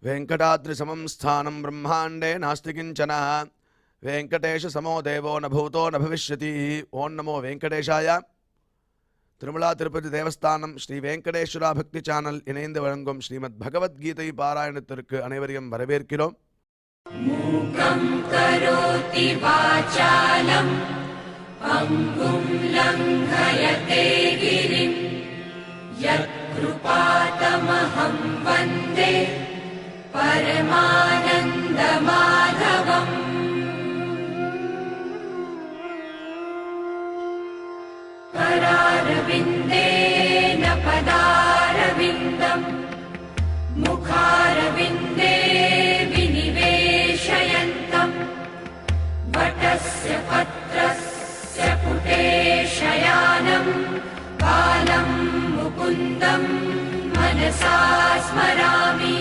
वेंकटाद्रिसमं स्थानं ब्रह्मांडे नास्ति किंचन वेंकटेश समो देवो न भूतो न भविष्यति। ओं नमो वेंकटेशाय। திருமலா திருப்பதி தேவஸ்தானம் ஸ்ரீ வெங்கடேஸ்வரா பக்தி சேனல் இணைந்து வழங்கும் ஸ்ரீமத் பகவத்கீதை பாராயணத்திற்கு அனைவரையும் வரவேற்கிறோம். மூகம் கரோதி வாசாலம் அங்கும் லங்கயதே கிரிம் யத்கிருபாதமஹம் வந்தே பரமானந்த மாதவம். करारविन्देन पदारविन्दम् मुखारविन्दे विनिवेशयन्तम् वटस्य पत्रस्य पुटे शयानम् बालं मुकुन्दम् मनसा स्मरामि.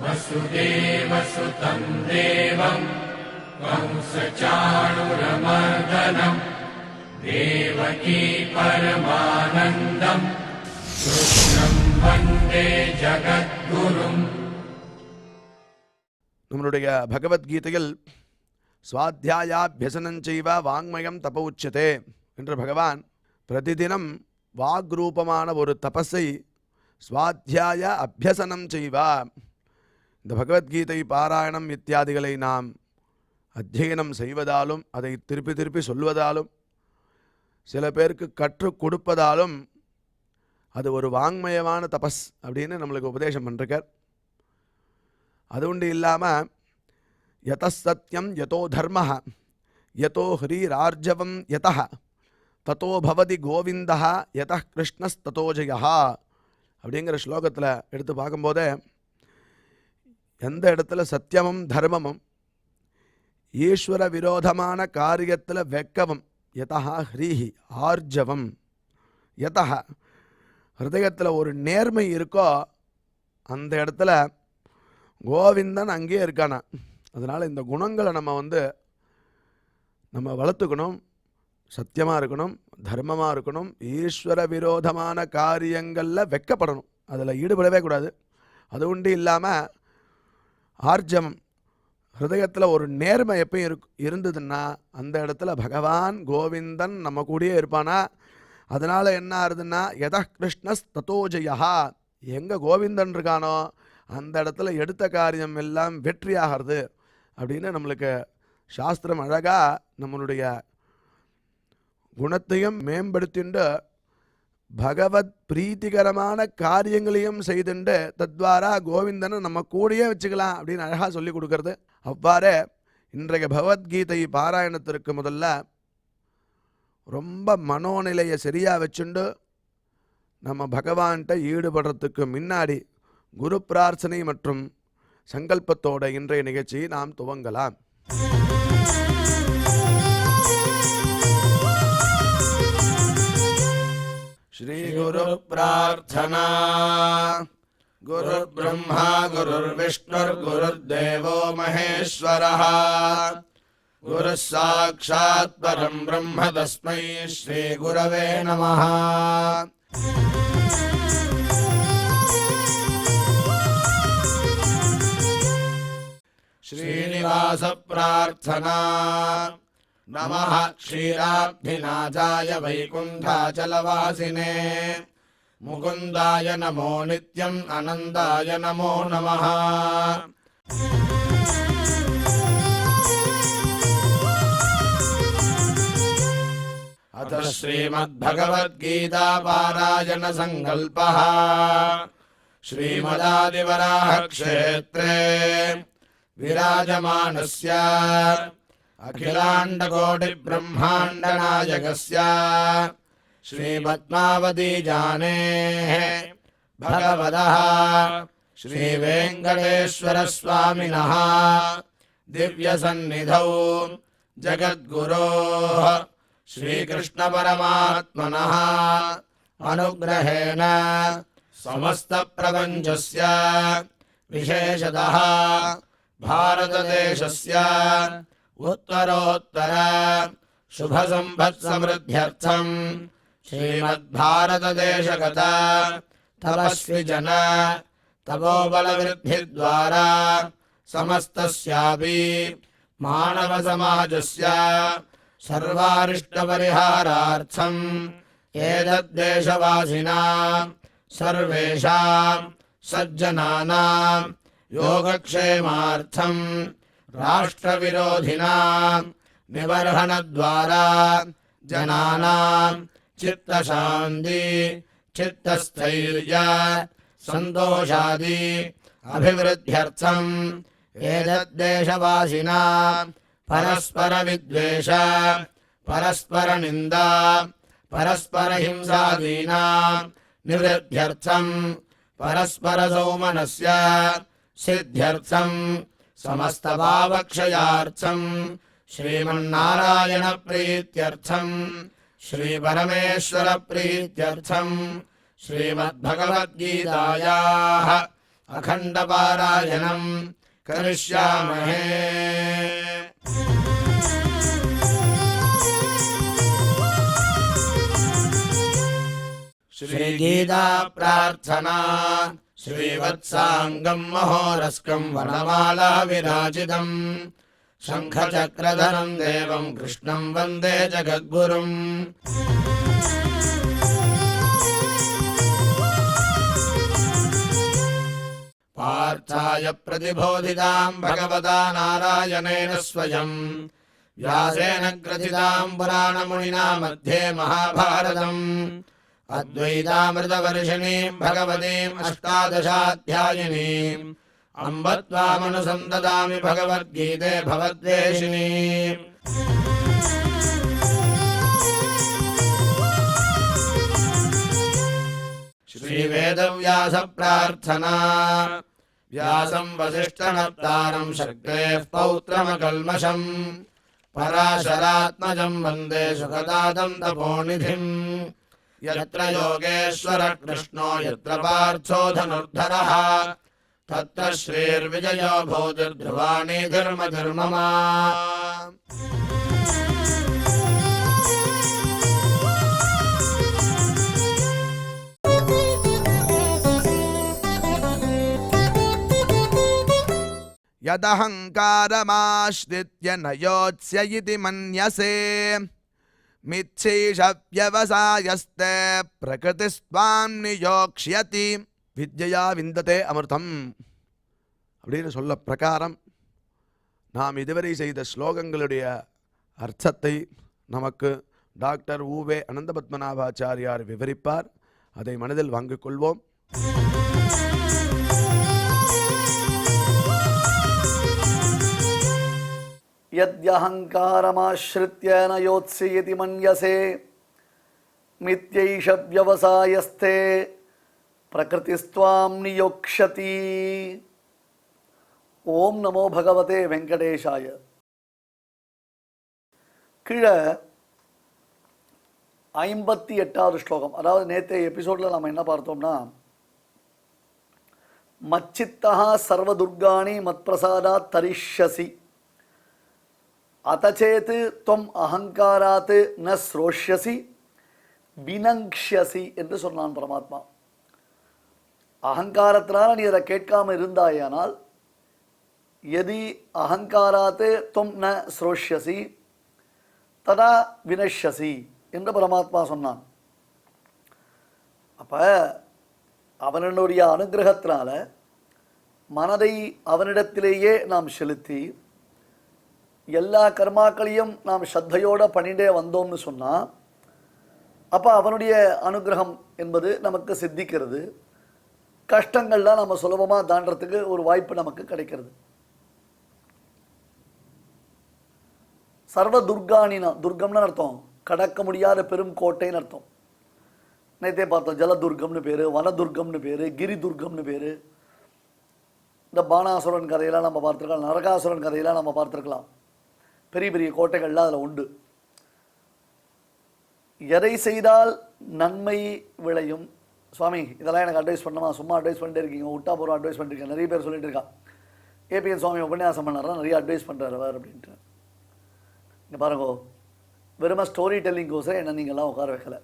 वसुदेवसुतं देवं कंसचाणूरमर्दनं देवकी परमानन्दं कृष्णं वन्दे जगद्गुरुम्. நம்மளுடைய பகவத்கீதையில் ஸ்வாத்தியாயாபியசனஞ்சைவ வாங்மயம் தப உச்சதே என்று பகவான் பிரதிதினம் வாக்ரூபமான ஒரு தபஸை ஸ்வாத்தியாய அபியசனம் செய்வா. இந்த பகவத்கீதை பாராயணம் இத்தியாதிகளை நாம் அத்தியனம் செய்வதாலும் அதை திருப்பி திருப்பி சொல்வதாலும் சில பேருக்கு கற்றுக் கொடுப்பதாலும் அது ஒரு வாங்மயமான தபஸ் அப்படின்னு நம்மளுக்கு உபதேசம் பண்ணிருக்கார். அது உண்டு இல்லாமல் யத சத்யம் யதோ தர்ம யதோ ஹ்ரீரார்ஜவம் யத ததோ பவதி கோவிந்தா யத கிருஷ்ணஸ்ததோ ஜெயா அப்படிங்கிற ஸ்லோகத்தில் எடுத்து பார்க்கும்போதே எந்த இடத்துல சத்தியமும் தர்மமும் ஈஸ்வர விரோதமான காரியத்தில் வெக்கவும் யதா ஹ்ரீஹி ஆர்ஜவம் யதா ஹிருதயத்தில் ஒரு நேர்மை இருக்கோ அந்த இடத்துல கோவிந்தன் அங்கேயே இருக்கானா. அதனால் இந்த குணங்களை நம்ம வளர்த்துக்கணும். சத்தியமாக இருக்கணும், தர்மமாக இருக்கணும், ஈஸ்வர விரோதமான காரியங்களில் வெக்கப்படணும், அதில் ஈடுபடவே கூடாது. அது உண்டு இல்லாமல் ஆர்ஜவம் ஹிருதயத்தில் ஒரு நேர்மை எப்பயும் இருந்ததுன்னா அந்த இடத்துல பகவான் கோவிந்தன் நம்ம கூடயே இருப்பானா. அதனால் என்ன ஆகுதுன்னா யத கிருஷ்ணஸ் ததோ ஜெயா, எங்கே கோவிந்தன் இருக்கானோ அந்த இடத்துல எடுத்த காரியம் எல்லாம் வெற்றியாகிறது அப்படின்னு நம்மளுக்கு சாஸ்திரம் அழகாக நம்மளுடைய குணத்தையும் மேம்படுத்திண்டு பகவத் பிரீத்திகரமான காரியங்களையும் செய்துண்டு தத்வாரா கோவிந்தனை நம்ம கூடயே வச்சுக்கலாம் அப்படின்னு அழகாக சொல்லி கொடுக்கறது. அவ்வாறே இன்றைய பகவத்கீதை பாராயணத்திற்கு முதல்ல ரொம்ப மனோநிலையை சரியாக வச்சுண்டு நம்ம பகவான்கிட்ட ஈடுபடுறதுக்கு முன்னாடி குரு பிரார்த்தனை மற்றும் சங்கல்பத்தோட இன்றைய நிகழ்ச்சியை நாம் துவங்கலாம். श्री गुरु प्रार्थना. गुरुर्ब्रह्मा गुरुर्विष्णुर्गुरुर्देवो महेश्वरः गुरुः साक्षात् परं ब्रह्म तस्मै श्री गुरवे नमः. श्रीनिवास प्रार्थना. नमः क्षीराब्धिनाथाय वैकुण्ठाचलवासिने मुकुन्दाय नमो नित्यम् आनन्दाय नमो नमः. अथ श्रीमद्भगवद्गीता पारायण संकल्पः. श्रीमदादिवराह क्षेत्रे विराजमानस्य अखिलाण्डकोटि ब्रह्माण्डनायकस्य श्रीपद्मावती जानेः भगवतः श्रीवेङ्कटेश्वर स्वामिनः दिव्यसन्निधौ जगद्गुरोः श्रीकृष्णपरमात्मनः अनुग्रहेण समस्तप्रपञ्चस्य विशेषतः भारतदेशस्य उत्तरोत्तर शुभसम्पत्समृद्ध्यर्थम् श्रीमद्भारतदेशगत तपस्विजन तपोबलवृद्धिद्वारा समस्तस्यापि मानवसमाजस्य सर्वारिष्टपरिहारार्थम् एतद्देशवासिनां सर्वेषां सज्जनानां योगक्षेमार्थं राष्ट्रविरोधिनां निबर्हणद्वारा जनानां चित्तशान्ति चित्तस्थैर्य सन्तोषादि अभिवृद्ध्यर्थम् एतद्देशवासिनां परस्परविद्वेष परस्परनिन्दा परस्परहिंसादीनां निवृद्ध्यर्थम् परस्परसौमनस्य सिद्ध्यर्थम् समस्तभावक्षयार्थम् श्रीमन्नारायणप्रीत्यर्थम् श्रीपरमेश्वरप्रीत्यर्थम् श्रीमद्भगवद्गीतायाः अखण्डपारायणम् करिष्यामहे। श्रीगीता प्रार्थना श्रीवत्साङ्गम् महोरस्कम् वनमाला विराजितम् शङ्खचक्रधरम् देवम् कृष्णम् वन्दे जगद्गुरुम्। पार्थाय प्रतिबोधिताम् भगवता नारायणेन स्वयम् व्यासेन ग्रथिताम् पुराणमुनिना मध्ये महाभारतम् अद्वैतामृतवर्षिणीम् भगवतीम् अष्टादशाध्यायिनीम् अम्ब त्वामनुसन्ददामि भगवद्गीते भवद्वेषिणीम्। श्रीवेदव्यास प्रार्थना व्यासं वसिष्ठनप्तारं शक्तेः पौत्रमकल्मषम् पराशरात्मजं वन्दे सुखदातं तपोनिधिम्। यत्र योगेश्वर कृष्णो यत्र पार्थो धनुर्धरः तत्र श्रीर्विजयो भूतिर्ध्रुवाणि धर्मधर्ममा। यदहङ्कारमाश्रित्य न योत्स्य इति मन्यसे मिच्छीष व्यवसायस्ते प्रकृतिस्त्वां नियोक्ष्यति विद्यया विन्दते अमृतम् அப்படின்னு சொல்ல பிரகாரம் நாம் இதுவரை செய்த ஸ்லோகங்களுடைய அர்த்தத்தை நமக்கு டாக்டர் ஊவே அனந்தபத்மநாபாச்சாரியார் விவரிப்பார். அதை மனதில் வாங்கிக் கொள்வோம். यद्यहङ्कारमाश्रित्य न योत्स्यति मन्यसे मिथ्यैष व्यवसायस्ते प्रकृतिस्त्वां नियोक्ष्यति। ओम नमो भगवते वेंकटेशाय. கீழே 58வது ஸ்லோகம், அதாவது நேற்றைய எபிசோடில் நம்ம என்ன பார்த்தோம்னா, மச்சித்தா சர்வதுர்காணி மத்பிரசாதாத் தரிஷ்யசி அத்தச்சேத் त्वम् அகங்காராத் ந ஸ்ரோஷ்யசி வினங்ஷ்யசி என்று சொன்னான் பரமாத்மா. அகங்காரத்தினால நீ அதை கேட்காம இருந்தாயானால், யதி அகங்காராத் त्वं ந ஸ்ரோஷ்யசி ததா வினஷ்யசி என்று பரமாத்மா சொன்னான். அப்போ அவனுடைய அனுகிரகத்தினால மனதை அவனிடத்திலேயே நாம் செலுத்தி எல்லா கர்மாக்களையும் நாம் ஸ்ரத்தையோடு பண்ணிட்டே வந்தோம்னு சொன்னால், அப்போ அவனுடைய அனுகிரகம் என்பது நமக்கு சித்திக்கிறது. கஷ்டங்கள்லாம் நம்ம சுலபமாக தாண்டறதுக்கு ஒரு வாய்ப்பு நமக்கு கிடைக்கிறது. சர்வ துர்கானினா, துர்கம்னு அர்த்தம் கடக்க முடியாத பெரும் கோட்டைன்னு அர்த்தம். நேற்றே பார்த்தோம், ஜலதுர்கம்னு பேர், வனதுர்கம்னு பேர், கிரி துர்கம்னு பேர். இந்த பானாசுரன் கதையெல்லாம் நம்ம பார்த்துருக்கலாம், நரகாசுரன் கதையெல்லாம் நம்ம பார்த்துருக்கலாம். பெரிய பெரிய கோட்டைகள்லாம் அதில் உண்டு. எதை செய்தால் நன்மை விளையும், சுவாமி இதெல்லாம் எனக்கு அட்வைஸ் பண்ணுமா, சும்மா அட்வைஸ் பண்ணிட்டே இருக்கீங்க, விட்டா போகிறோம் அட்வைஸ் பண்ணிருக்கேன். நிறைய பேர் சொல்லிட்டு இருக்கா, ஏபிஎன் சுவாமி உபன்யாசம் பண்ணாரா, நிறைய அட்வைஸ் பண்ணுறாரு அவர் அப்படின்ட்டு. இங்கே பாருங்க, வெறும ஸ்டோரி டெல்லிங்கோசரம் என்ன நீங்கள்லாம் உட்கார வைக்கலை.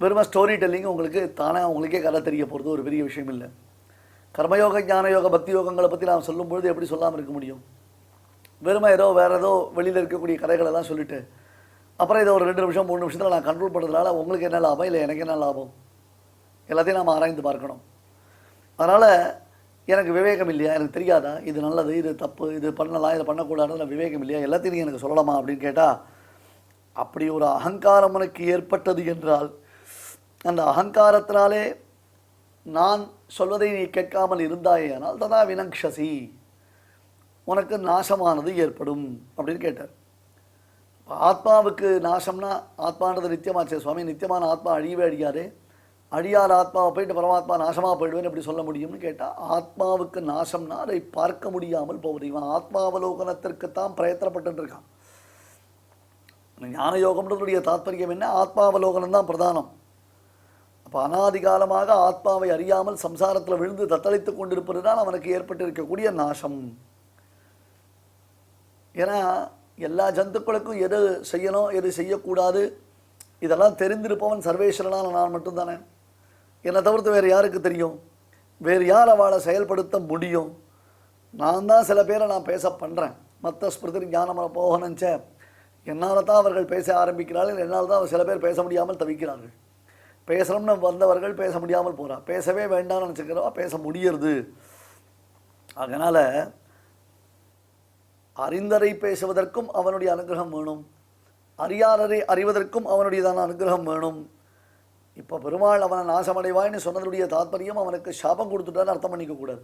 வெறும ஸ்டோரி டெல்லிங் உங்களுக்கு தானே உங்களுக்கே கதை தெரிய போகிறது ஒரு பெரிய விஷயம் இல்லை. கர்மயோக, ஞான யோக, பக்தி யோகங்களை பற்றி நாம் சொல்லும்பொழுது எப்படி சொல்லாமல் இருக்க முடியும்? வெறும ஏதோ வேறு ஏதோ வெளியில் இருக்கக்கூடிய கதைகளெல்லாம் சொல்லிவிட்டு அப்புறம் இதை ஒரு 2 நிமிஷம் 3 நிமிஷத்தில் நான் கண்ட்ரோல் பண்ணுறதுனால உங்களுக்கு என்ன லாபம், இல்லை எனக்கு என்ன லாபம்? எல்லாத்தையும் நாம் ஆராய்ந்து பார்க்கணும். அதனால் எனக்கு விவேகம் இல்லையா, எனக்கு தெரியாதா இது நல்லது இது தப்பு, இது பண்ணலாம் இதை பண்ணக்கூடாதுன்னு விவேகம் இல்லையா, எல்லாத்தையும் நீங்கள் எனக்கு சொல்லலாமா அப்படின்னு கேட்டால், அப்படி ஒரு அகங்காரம் உனக்கு ஏற்பட்டது என்றால் அந்த அகங்காரத்தினாலே நான் சொல்வதை நீ கேட்காமல் இருந்தாயேனால் ததா வினக்ஷசி, உனக்கு நாசமானது ஏற்படும் அப்படின்னு கேட்டார். ஆத்மாவுக்கு நாசம்னா, ஆத்மானது நித்தியமாச்சே சுவாமி, நித்தியமான ஆத்மா அழியவே அழியாதே, அழியாத ஆத்மாவை போயிட்டு பரமாத்மா நாசமாக போயிடுவேன்னு எப்படி சொல்ல முடியும்னு கேட்டால், ஆத்மாவுக்கு நாசம்னா அதை பார்க்க முடியாமல் போவது. இவன் ஆத்மாவலோகனத்திற்குத்தான் பிரயத்தனப்பட்டு இருக்கான். ஞான யோகம்ன்றதுடைய தாத்பரியம் என்ன, ஆத்மாவலோகனம் தான் பிரதானம். அப்போ அனாதிகாலமாக ஆத்மாவை அறியாமல் சம்சாரத்தில் விழுந்து தத்தளித்து கொண்டிருப்பதுதான் அவனுக்கு ஏற்பட்டு இருக்கக்கூடிய நாசம். ஏன்னா எல்லா ஜந்துக்களுக்கும் எது செய்யணும் எது செய்யக்கூடாது இதெல்லாம் தெரிந்திருப்பவன் சர்வேஸ்வரனான நான் மட்டும்தானே. என்னை தவிர்த்து வேறு யாருக்கு தெரியும்? வேறு யார் அவளை செயல்படுத்த முடியும்? நான் தான் சில பேரை நான் பேச பண்ணுறேன். மற்ற ஸ்மிருதி ஞானமர போகணுச்ச என்னால் தான் அவர்கள் பேச ஆரம்பிக்கிறார்கள், என்னால் தான் சில பேர் பேச முடியாமல் தவிக்கிறார்கள். பேசணும்னு வந்தவர்கள் பேச முடியாமல் போகிறார், பேசவே வேண்டாம்னு நினச்சிக்கிறவா பேச முடியறது. அதனால் அறிந்தரை பேசுவதற்கும் அவனுடைய அனுகிரகம் வேணும், அறியாதரை அறிவதற்கும் அவனுடையதான அனுகிரகம் வேணும். இப்போ பெருமாள் அவனை நாசமடைவாய்னு சொன்னதுடைய தாத்பரியம் அவனுக்கு சாபம் கொடுத்துட்டாருன்னு அர்த்தம் பண்ணிக்கக்கூடாது.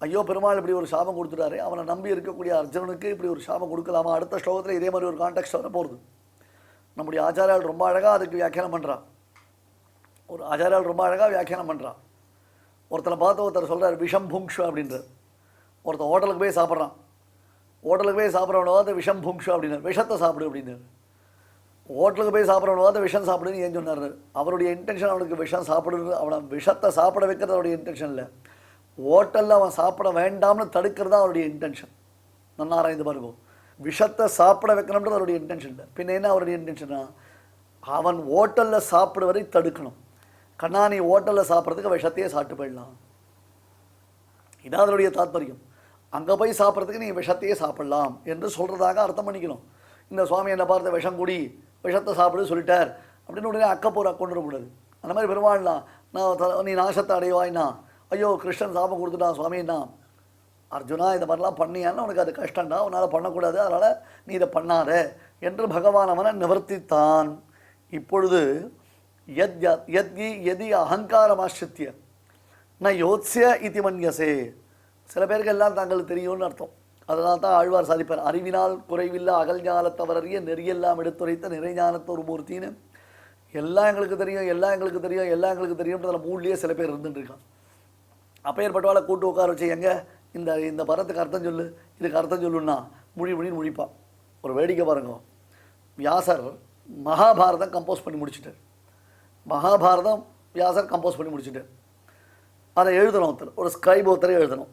ஐயோ பெருமாள் இப்படி ஒரு சாபம் கொடுத்துட்டாரு, அவனை நம்பி இருக்கக்கூடிய அர்ஜுனனுக்கு இப்படி ஒரு சாபம் கொடுக்கலாமா? அடுத்த ஸ்லோகத்தில் இதே மாதிரி ஒரு கான்டெக்ட் வர போகிறது. நம்முடைய ஆச்சாரியால் ரொம்ப அழகாக அதுக்கு வியாக்கியானம் பண்ணுறான். ஒரு ஆச்சாரியால் ரொம்ப அழகாக வியாக்கியானம் பண்ணுறான். ஒருத்தனை பார்த்து ஒருத்தர் சொல்கிறார் விஷம் புங்ஷு அப்படின்றார். ஒருத்தர் ஹோட்டலுக்கு போய் சாப்பிட்றான், ஹோட்டலுக்கு போய் சாப்பிட்றவனவாத விஷம் புங்ஷு அப்படின்னார், விஷத்தை சாப்பிடு அப்படின்னார். ஹோட்டலுக்கு போய் சாப்பிட்றவனவாத விஷம் சாப்பிடுன்னு ஏன் சொன்னார்? அவருடைய இன்டென்ஷன் அவனுக்கு விஷம் சாப்பிடுறது, அவனை விஷத்தை சாப்பிட வைக்கிறது அவருடைய இன்டென்ஷன் இல்லை, ஹோட்டலில் அவன் சாப்பிட வேண்டாம்னு தடுக்கிறது தான் அவருடைய இன்டென்ஷன். நல்லா ஆராய்ந்து பாருங்க, விஷத்தை சாப்பிட வைக்கணுன்றது அவருடைய இன்டென்ஷன் இல்லை. பின்ன என்ன அவருடைய இன்டென்ஷனா? அவன் ஹோட்டலில் சாப்பிடுவதை தடுக்கணும். கண்ணா நீ ஹோட்டலில் சாப்பிட்றதுக்கு விஷத்தையே சாப்பிட்டு போயிடலாம், இதான் அதனுடைய தாத்பரியம். அங்கே போய் சாப்பிட்றதுக்கு நீ விஷத்தையே சாப்பிடலாம் என்று சொல்கிறதாக அர்த்தம் பண்ணிக்கணும். இந்த சுவாமி என்னை பார்த்து விஷம் குடி விஷத்தை சாப்பிடு சொல்லிட்டார் அப்படின்னு உடனே அக்கப்போர் கொண்டு வரக்கூடாது. அந்த மாதிரி பெருமாள்லாம் நான் நீ நாசத்தை அடைவாய்னா, ஐயோ கிருஷ்ணன் சாபம் கொடுத்துட்டான் சுவாமின்னா, அர்ஜுனா இதை மாதிரிலாம் பண்ணியான்னு உனக்கு அது கஷ்டம்டா, உன்னால் பண்ணக்கூடாது, அதனால் நீ இதை பண்ணாத என்று பகவான் அவனை நிவர்த்தித்தான். இப்பொழுது எதி அகங்காரமாசித்ய ந யோத்ஸ்ய இதி மன்யசே, சில பேருக்கு எல்லாம் தாங்களுக்கு தெரியும்னு அர்த்தம். அதனால் தான் ஆழ்வார் சாதிப்பார், அறிவினால் குறைவில்லை அகல் ஞானத்தவரறிய நெறியெல்லாம் எடுத்துரைத்த நிறைஞானத்தொரு மூர்த்தின்னு. எல்லாம் எங்களுக்கு தெரியும் எல்லாம் எங்களுக்கு தெரியும் எல்லாம் எங்களுக்கு தெரியும்ன்றதில் மூணுலேயே சில பேர் இருந்துட்டு இருக்கான். அப்பேற்பட்டவாளை கூட்டு உட்கார வச்சு எங்கே இந்த பரத்துக்கு அர்த்தம் சொல்லு, இதுக்கு அர்த்தம் சொல்லுன்னா முடின்னு முடிப்பான். ஒரு வேடிக்கை பாருங்க, வியாசர் மகாபாரதம் கம்போஸ் பண்ணி முடிச்சுட்டார். மகாபாரதம் வியாசர் கம்போஸ் பண்ணி முடிச்சுட்டார். அதை எழுதணும் ஒருத்தர், ஒரு ஸ்கிரைப் ஒருத்தரை எழுதணும்.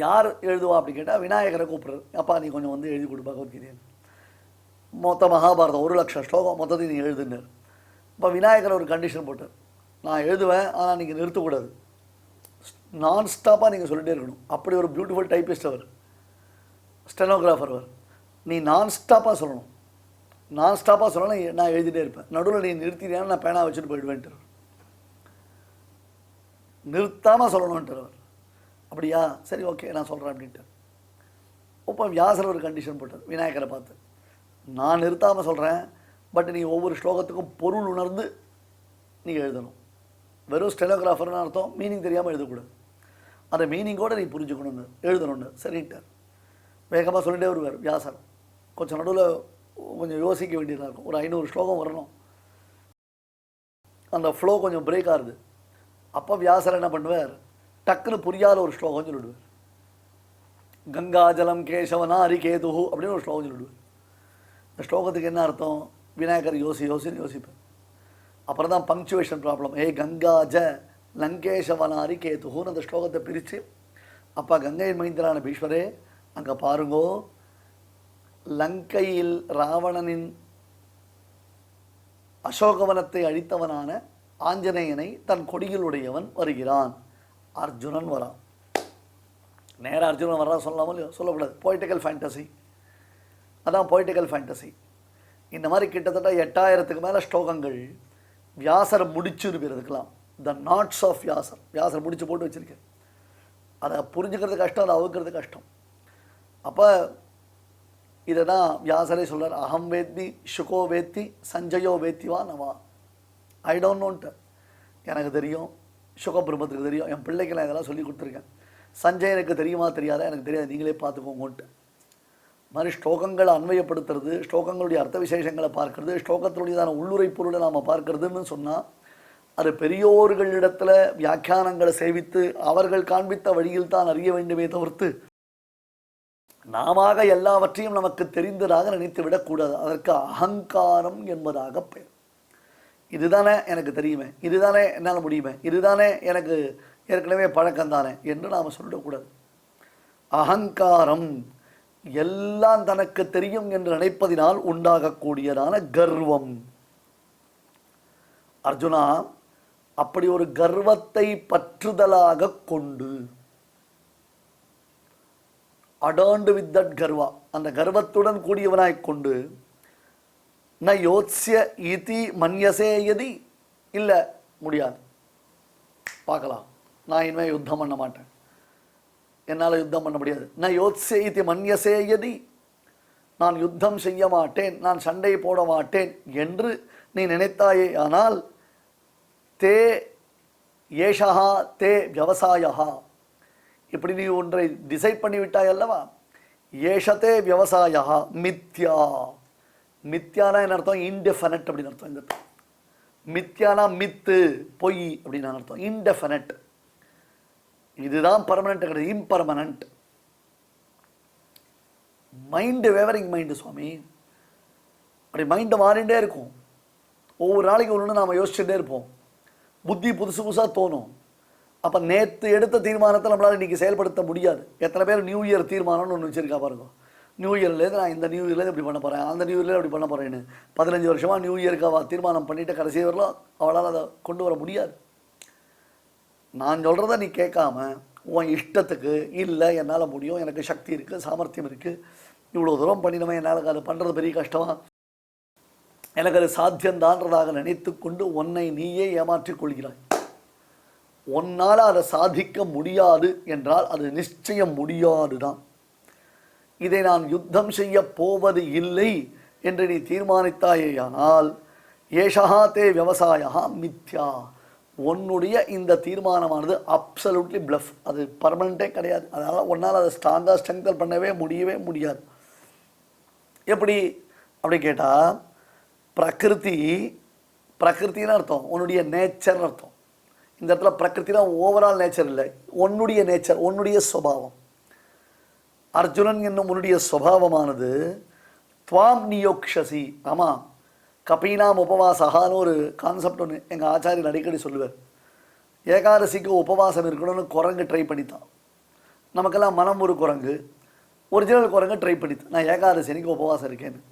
யார் எழுதுவா அப்படின்னு கேட்டால் விநாயகரை கூப்பிட்றாரு, அப்பா நீ கொஞ்சம் வந்து எழுதி கொடு பகவத்கீதையை. மொத்த மகாபாரதம் 1,00,000 ஸ்லோகம் மொத்தத்தையும் நீ எழுதுனார். இப்போ விநாயகர் ஒரு கண்டிஷன் போட்டார், நான் எழுதுவேன் ஆனால் நீங்கள் நிறுத்தக்கூடாது, நான் ஸ்டாப்பாக நீங்கள் சொல்லிட்டே இருக்கணும். அப்படி ஒரு பியூட்டிஃபுல் டைப்பிஸ்ட் அவர், ஸ்டெனோகிராஃபர் அவர். நீ நான் ஸ்டாப்பாக சொல்லணும், நான் ஸ்டாப்பாக சொல்லணும், நான் எழுதிட்டே இருப்பேன், நடுவில் நீ நிறுத்தினேன்னு நான் பேனா வச்சுட்டு போயிடுவேன்ட்டு, நிறுத்தாமல் சொல்லணுன்ட்டு அவர். அப்படியா சரி ஓகே நான் சொல்கிறேன் அப்படின்ட்டு. இப்போ வியாசர் ஒரு கண்டிஷன் போட்டார் விநாயகரை பார்த்து, நான் நிறுத்தாமல் சொல்கிறேன், பட் நீ ஒவ்வொரு ஸ்லோகத்துக்கும் பொருள் உணர்ந்து நீ எழுதணும். வெறும் ஸ்டெனோகிராஃபர்னு அர்த்தம், மீனிங் தெரியாமல் எழுதக்கூடாது, அந்த மீனிங்கோடு நீ புரிஞ்சுக்கணுன்னு எழுதணுன்னு சரின்ட்டார். வேகமாக சொல்லிட்டே வருவார் வியாசர். கொஞ்சம் நடுவில் கொஞ்சம் யோசிக்க வேண்டியதாக இருக்கும். ஒரு 500 ஸ்லோகம் வரணும், அந்த ஃப்ளோ கொஞ்சம் பிரேக் ஆகுது. அப்போ வியாசர் என்ன பண்ணுவார், டக்குன்னு புரியாத ஒரு ஸ்லோகம் சொல்லிடுவார். கங்காஜலம் கேசவனா ஹரிகேது அப்படின்னு ஒரு ஸ்லோகம் சொல்லிடுவார். இந்த ஸ்லோகத்துக்கு என்ன அர்த்தம்? விநாயகர் யோசின்னு யோசிப்பேன். அப்புறம் தான் பங்க்சுவேஷன் ப்ராப்ளம். ஏ கங்கா ஜ லங்கேஷவனாரி கேதுன்னு அந்த ஸ்லோகத்தை பிரித்து, அப்பா கங்கையின் மைந்தரான பீஷ்மரே அங்கே பாருங்கோ, லங்கையில் ராவணனின் அசோகவனத்தை அழித்தவனான ஆஞ்சநேயனை தன் கொடியில் உடையவன் வருகிறான். அர்ஜுனன் வரான். நேராக அர்ஜுனன் வரா சொல்லாமல் இல்லையோ? சொல்லக்கூடாது. Poetical fantasy. அதான் பொய்டிக்கல் ஃபேண்டசி. இந்த மாதிரி கிட்டத்தட்ட 8000க்கு மேலே ஸ்லோகங்கள் வியாசரை முடிச்சுருக்கிறதுக்கெல்லாம் த நாட்ஸ் ஆஃப் வியாசர், வியாசர் முடிச்சு போட்டு வச்சுருக்கேன். அதை புரிஞ்சுக்கிறது கஷ்டம், அதை அவுக்கிறது கஷ்டம். அப்போ இதை தான் வியாசரே சொல்கிறார், அகம் வேத்தி சுகோ வேத்தி சஞ்சயோ வேத்திவா நவா. ஐ டோன்ட் நோன்ட்டு, எனக்கு தெரியும், சுகபிரமத்துக்கு தெரியும், என் பிள்ளைக்கு நான் இதெல்லாம் சொல்லி கொடுத்துருக்கேன். சஞ்சயனுக்கு தெரியுமா தெரியாதா எனக்கு தெரியாது, நீங்களே பார்த்துக்கோங்கன்ட்டு. மாதிரி ஸ்லோகங்களை அன்வயப்படுத்துறது, ஸ்லோகங்களுடைய அர்த்த விசேஷங்களை பார்க்கறது, ஸ்லோகத்தினுடையதான உள்ளுரை பொருளை நாம் பார்க்கறதுன்னு சொன்னால் அது பெரியோர்களிடத்தில் வியாக்கியானங்களை சேவித்து அவர்கள் காண்பித்த வழியில் தான் அறிய வேண்டுமே தவிர்த்து நாம எல்லாவற்றையும் நமக்கு தெரிந்ததாக நினைத்து விடக்கூடாது. அதற்கு அகங்காரம் என்பதாக பெயர். இதுதானே எனக்கு தெரியுமே, இதுதானே என்னால் முடியுமே, இதுதானே எனக்கு ஏற்கனவே பழக்கம்தானே என்று நாம் சொல்லக்கூடாது. அகங்காரம் எல்லாம் தனக்கு தெரியும் என்று நினைப்பதினால் உண்டாகக்கூடியதான கர்வம். அர்ஜுனா, அப்படி ஒரு கர்வத்தை பற்றுதலாக கொண்டு, அடர்ன்டு வித் தட் கர்வா, அந்த கர்வத்துடன் கூடியவனாய் கொண்டு, ந யோத்ஸ்ய இதி மன்யசே யதி, இல்லை முடியாது, பார்க்கலாம், நான் இனிமேல் யுத்தம் பண்ண மாட்டேன், என்னால் யுத்தம் பண்ண முடியாது. ந யோத்ஸ்ய இதி மன்யசே யதி, நான் யுத்தம் செய்ய மாட்டேன், நான் சண்டை போட மாட்டேன் என்று நீ நினைத்தாயே ஆனால், தே ஏஷா தே விவசாயா, இப்படி நீ ஒன்றை டிசைட் பண்ணிவிட்டாய் அல்லவா, ஏஷத்தே விவசாயா மித்யா. மித்யானா என்ன அர்த்தம்? இன்டெஃபனட் அப்படின்னு அர்த்தம். இந்த மித்யானா மித்து, பொய் அப்படின்னு அர்த்தம். இன்டெஃபனட், இதுதான் பர்மனன்ட் கிடையாது, இம்பர்மனன்ட். மைண்டு வேவரிங் மைண்டு சுவாமி, அப்படி மைண்டு மாறிண்டே இருக்கும். ஒவ்வொரு நாளைக்கு ஒன்று நாம் யோசிச்சுட்டே இருப்போம், புத்தி புதுசு புதுசாக தோணும். அப்போ நேற்று எடுத்த தீர்மானத்தை நம்மளால் இன்றைக்கி செயல்படுத்த முடியாது. எத்தனை பேர் நியூ இயர் தீர்மானம்னு ஒன்று வச்சுருக்கா பாருங்க. நியூ இயர்லேருந்து நான் இந்த நியூ இயர்லேருந்து இப்படி பண்ண போகிறேன், அந்த நியூ இயர்லேருந்து அப்படி பண்ண போகிறேன்னு 15 வருஷமாக நியூ இயருக்கு அவள் தீர்மானம் பண்ணிவிட்டு கடைசி வரலாம் அவளால் அதை கொண்டு வர முடியாது. நான் சொல்கிறத நீ கேட்காம உன் இஷ்டத்துக்கு, இல்லை என்னால் முடியும், எனக்கு சக்தி இருக்குது, சாமர்த்தியம் இருக்குது, இவ்வளோ தூரம் பண்ணினவன் என்னால் அதை பண்ணுறது பெரிய கஷ்டமாக, எனக்கு அது சாத்தியந்தான்றதாக நினைத்து கொண்டு உன்னை நீயே ஏமாற்றிக் கொள்கிறாய். உன்னால் அதை சாதிக்க முடியாது என்றால் அது நிச்சயம் முடியாது தான். இதை நான் யுத்தம் செய்ய போவது இல்லை என்று நீ தீர்மானித்தாயேயானால், ஏஷா தே விவசாயா மித்யா, உன்னுடைய இந்த தீர்மானமானது அப்சல்யூட்லி பிளஃப், அது பர்மனெண்ட்டே கிடையாது. அதனால் உன்னால் அதை ஸ்ட்ராங்காக ஸ்ட்ரெங்தன் பண்ணவே முடியவே முடியாது. எப்படி அப்படி கேட்டால், பிரகிருத்தின்னு அர்த்தம் உன்னுடைய நேச்சர்னு அர்த்தம். இந்த இடத்துல பிரகிருத்தினா ஓவரால் நேச்சர் இல்லை, உன்னுடைய நேச்சர், உன்னுடைய சுபாவம். அர்ஜுனன் என்னும் உன்னுடைய சுபாவமானது துவாம் நியோக்ஷசி. ஆமாம், கபீனாம் உபவாசகான்னு ஒரு கான்செப்ட் ஒன்று எங்கள் ஆச்சாரியர் அடிக்கடி சொல்லுவார். ஏகாதசிக்கு உபவாசம் இருக்கணும்னு குரங்கு ட்ரை பண்ணித்தான். நமக்கெல்லாம் மனம் ஒரு குரங்கு, ஒரிஜினல் குரங்கு ட்ரை பண்ணித்தான். நான் ஏகாதசி அன்னைக்கு உபவாசம் இருக்கேன்னு.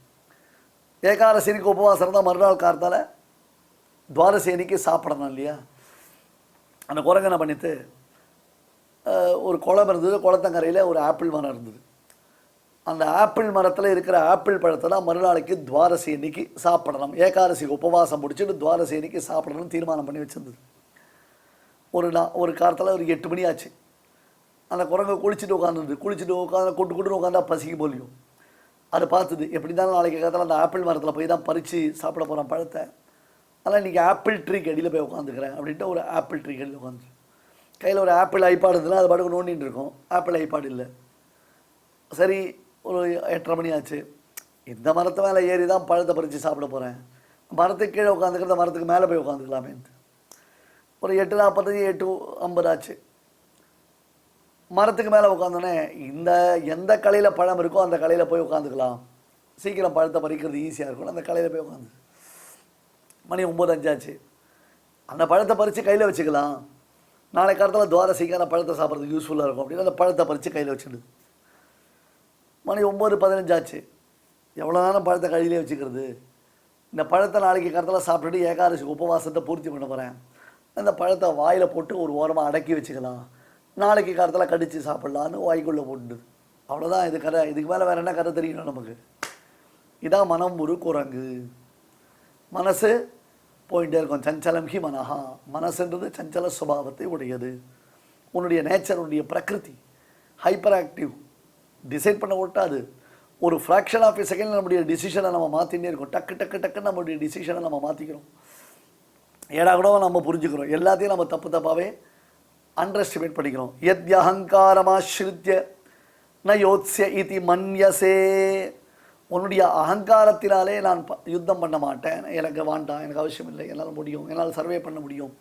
ஏகாதசி அன்னைக்கு உபவாசம் இருந்தால் மறுநாள் காலத்தால் துவாதசி அன்னைக்கு சாப்பிடணும் இல்லையா? அந்த குரங்கு என்ன பண்ணிட்டு, ஒரு குளம் இருந்தது, குளத்தங்கரையில் ஒரு ஆப்பிள் மரம் இருந்தது. அந்த ஆப்பிள் மரத்தில் இருக்கிற ஆப்பிள் பழத்தை தான் மறுநாளைக்கு துவாதசி அன்னைக்கு சாப்பிடணும், ஏகாதசிக்கு உபவாசம் முடிச்சுட்டு துவாதசி அன்னைக்கு சாப்பிடணும்னு தீர்மானம் பண்ணி வச்சுருந்தது. ஒரு காலத்தில் ஒரு 8 மணி ஆச்சு. அந்த குரங்கு குளிச்சுட்டு உட்காந்துருது. குளிச்சுட்டு கொட்டுன்னு உட்காந்தா பசிக்கு போலியும். அதை பார்த்துது, எப்படி இருந்தாலும் நாளைக்கு காலத்தில் அந்த ஆப்பிள் மரத்தில் போய் தான் பறித்து சாப்பிட போகிறேன் பழத்தை, ஆனால் இன்றைக்கி ஆப்பிள் ட்ரீக்கு அடியில் போய் உட்காந்துக்கிறேன் அப்படின்ட்டு ஒரு ஆப்பிள் ட்ரீக்கு அடியில் உட்காந்து, கையில் ஒரு ஆப்பிள் ஐபாடு இருந்ததுன்னா அது பாட்டுக்கு நோண்டின்னு இருக்கும். ஆப்பிள் ஐபாடு இல்லை. சரி, ஒரு 8:30 மணி ஆச்சு. இந்த மரத்து மேலே ஏறி தான் பழத்தை பறித்து சாப்பிட போகிறேன், மரத்துக்கு கீழே உட்காந்துக்கிறத மரத்துக்கு மேலே போய் உட்காந்துக்கலாமேன்ட்டு ஒரு 8:45 8:50 ஆச்சு. மரத்துக்கு மேலே உட்காந்தோடனே எந்த கலையில் பழம் இருக்கோ அந்த கலையில் போய் உட்காந்துக்கலாம், சீக்கிரம் பழத்தை பறிக்கிறது ஈஸியாக இருக்கும், அந்த கலையில் போய் உட்காந்து மணி 9:05 ஆச்சு. அந்த பழத்தை பறித்து கையில் வச்சுக்கலாம், நாளை காலத்தில் துவாதசிக்கு அந்த பழத்தை சாப்பிட்றதுக்கு யூஸ்ஃபுல்லாக இருக்கும் அப்படின்னு அந்த பழத்தை பறித்து கையில் வச்சுடுது. மணி 9:15 ஆச்சு. எவ்வளோ நேரம் பழத்தை கையிலே வச்சுக்கிறது? இந்த பழத்தை நாளைக்கு காலத்தில் சாப்பிட்டுட்டு ஏகாதசி உபவாசத்தை பூர்த்தி பண்ண போகிறேன், இந்த பழத்தை வாயில் போட்டு ஒரு ஓரமாக அடக்கி வச்சுக்கலாம், நாளைக்கு காலத்தில் கடித்து சாப்பிட்லான்னு வாய்க்குள்ளே போட்டுடுது. அவ்வளோதான் இது கதை. இதுக்கு மேலே வேறு என்ன கதை தெரியணும் நமக்கு? இதான் மனம் ஒரு குரங்கு. மனசு போயிட்டே இருக்கும். சஞ்சலம் ஹி மனஹா. மனசுன்றது சஞ்சல சுபாவத்தை உடையது. உன்னுடைய நேச்சர், உன்னுடைய பிரகிருதி ஹைப்பர் ஆக்டிவ். டிசைட் பண்ண விட்டாது. ஒரு ஃப்ராக்ஷன் ஆஃப் எ செகண்ட் நம்முடைய டிசிஷனை நம்ம மாற்றிகிட்டே இருக்கோம். டக்கு டக்கு டக்குன்னு நம்மளுடைய டிசிஷனை நம்ம மாற்றிக்கிறோம். ஏடா கூட நம்ம புரிஞ்சுக்கிறோம். எல்லாத்தையும் நம்ம தப்பு தப்பாகவே அண்டர் எஸ்டிமேட் பண்ணிக்கிறோம். யத் அகங்காரமாஸ்ரித்ய ந யோத்ஸ்ய இதி மன்யசே. உன்னுடைய அகங்காரத்தினாலே நான் யுத்தம் பண்ண மாட்டேன், எனக்கு வேண்டாம், எனக்கு அவசியம் இல்லை, என்னால் முடியும், என்னால் சர்வே பண்ண முடியும்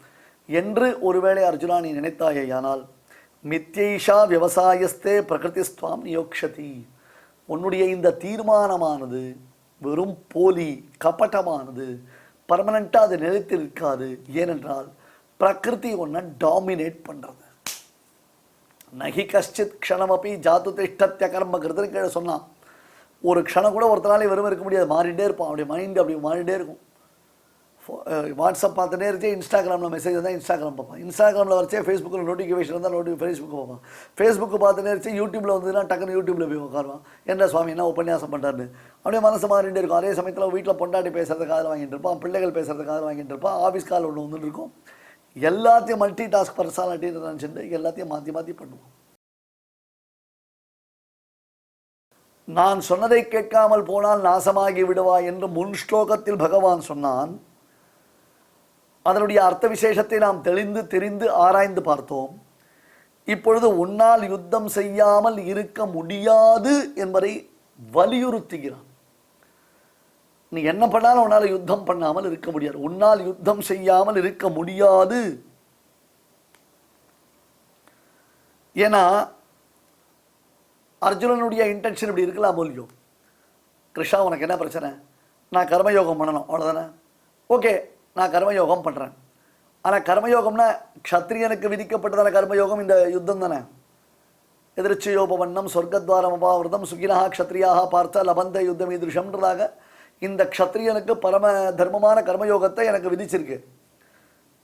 என்று ஒருவேளை அர்ஜுனா நீ நினைத்தாயானால் மித்யைஷா விவசாயஸ்தே பிரகிருதிஸ்துவாம் நியோக்ஷதி. உன்னுடைய இந்த தீர்மானமானது வெறும் போலி, கபட்டமானது. பர்மனண்ட்டாக அது நிலைத்து இருக்காது. ஏனென்றால் பிரகிருதி ஒன்றை டாமினேட் பண்ணுறது. நகி கஷ்டித் க்ஷணமப்பி ஜாத்து திஷ்டத்ய கர்ம கிருத்துன்னு கீழே சொன்னான். ஒரு க்ஷணம் கூட ஒருத்தனாலே வெறும் இருக்க முடியாது, மாறிட்டே இருப்பான். அப்படியே மைண்டு அப்படி மாறிட்டே இருக்கும். வாட்ஸ்அப் பார்த்துட்டே இருந்துச்சு, இன்ஸ்டாகிராமில் மெசேஜ் இருந்தால் இன்ஸ்டாகிராம் பார்ப்பான், இன்ஸ்டாகிராமில் வரைச்சே ஃபேஸ்புக்கில் நோட்டிஃபிகேஷன் இருந்தால் ஃபேஸ்புக்கு பார்ப்பான், ஃபேஸ்புக்கு பார்த்துட்டே இருந்துச்சு யூடியூப்பில் வந்ததுன்னா டக்குன்னு யூடியூப்பில் போய் உட்காருவான். என்ன சுவாமி என்ன உபன்யாசம் பண்ணுறாரு, அப்படியே மனசு மாறிட்டே இருக்கும். அதே சமயத்தில் வீட்டில் பொண்டாட்டி பேசுறது காதில் வாங்கிட்டு இருப்பான், பிள்ளைகள் பேசுறது காதில் வாங்கிட்டு இருப்பான், ஆஃபீஸ் கால் ஒன்று வந்துட்டு இருக்கும். எல்லாத்தையும் மல்டி டாஸ்க் பர்சனாலிட்டின்னு நினச்சிட்டு எல்லாத்தையும் மாற்றி மாற்றி பண்ணுவோம். நான் சொன்னதை கேட்காமல் போனால் நாசமாகி விடுவாய் என்று முன் ஸ்லோகத்தில் பகவான் சொன்னான். அதனுடைய அர்த்த விசேஷத்தை நாம் தெளிந்து தெரிந்து ஆராய்ந்து பார்த்தோம். இப்பொழுது உன்னால் யுத்தம் செய்யாமல் இருக்க முடியாது என்பதை வலியுறுத்துகிறான். நீ என்ன பண்ணாலும் உன்னால் யுத்தம் பண்ணாமல் இருக்க முடியாது. உன்னால் யுத்தம் செய்யாமல் இருக்க முடியாது. ஏன்னா அர்ஜுனனுடைய இன்டென்ஷன் இப்படி இருக்கலாம் இல்லையோ, கிருஷ்ணா உனக்கு என்ன பிரச்சனை, நான் கர்மயோகம் பண்ணணும் அவ்வளோதானே, ஓகே நான் கர்மயோகம் பண்ணுறேன். ஆனால் கர்மயோகம்னா க்ஷத்ரியனுக்கு விதிக்கப்பட்டதான கர்மயோகம் இந்த யுத்தம் தானே. எதிர்ச்சியோபவண்ணம் சொர்க்கத்வாரம் அபாவிரதம் சுகினஹா க்ஷத்ரியாக பார்த்த லபந்த யுத்தம் ஈதிருஷம்ன்றதாக இந்த க்ஷத்ரியனுக்கு பரம தர்மமான கர்மயோகத்தை எனக்கு விதிச்சிருக்கு.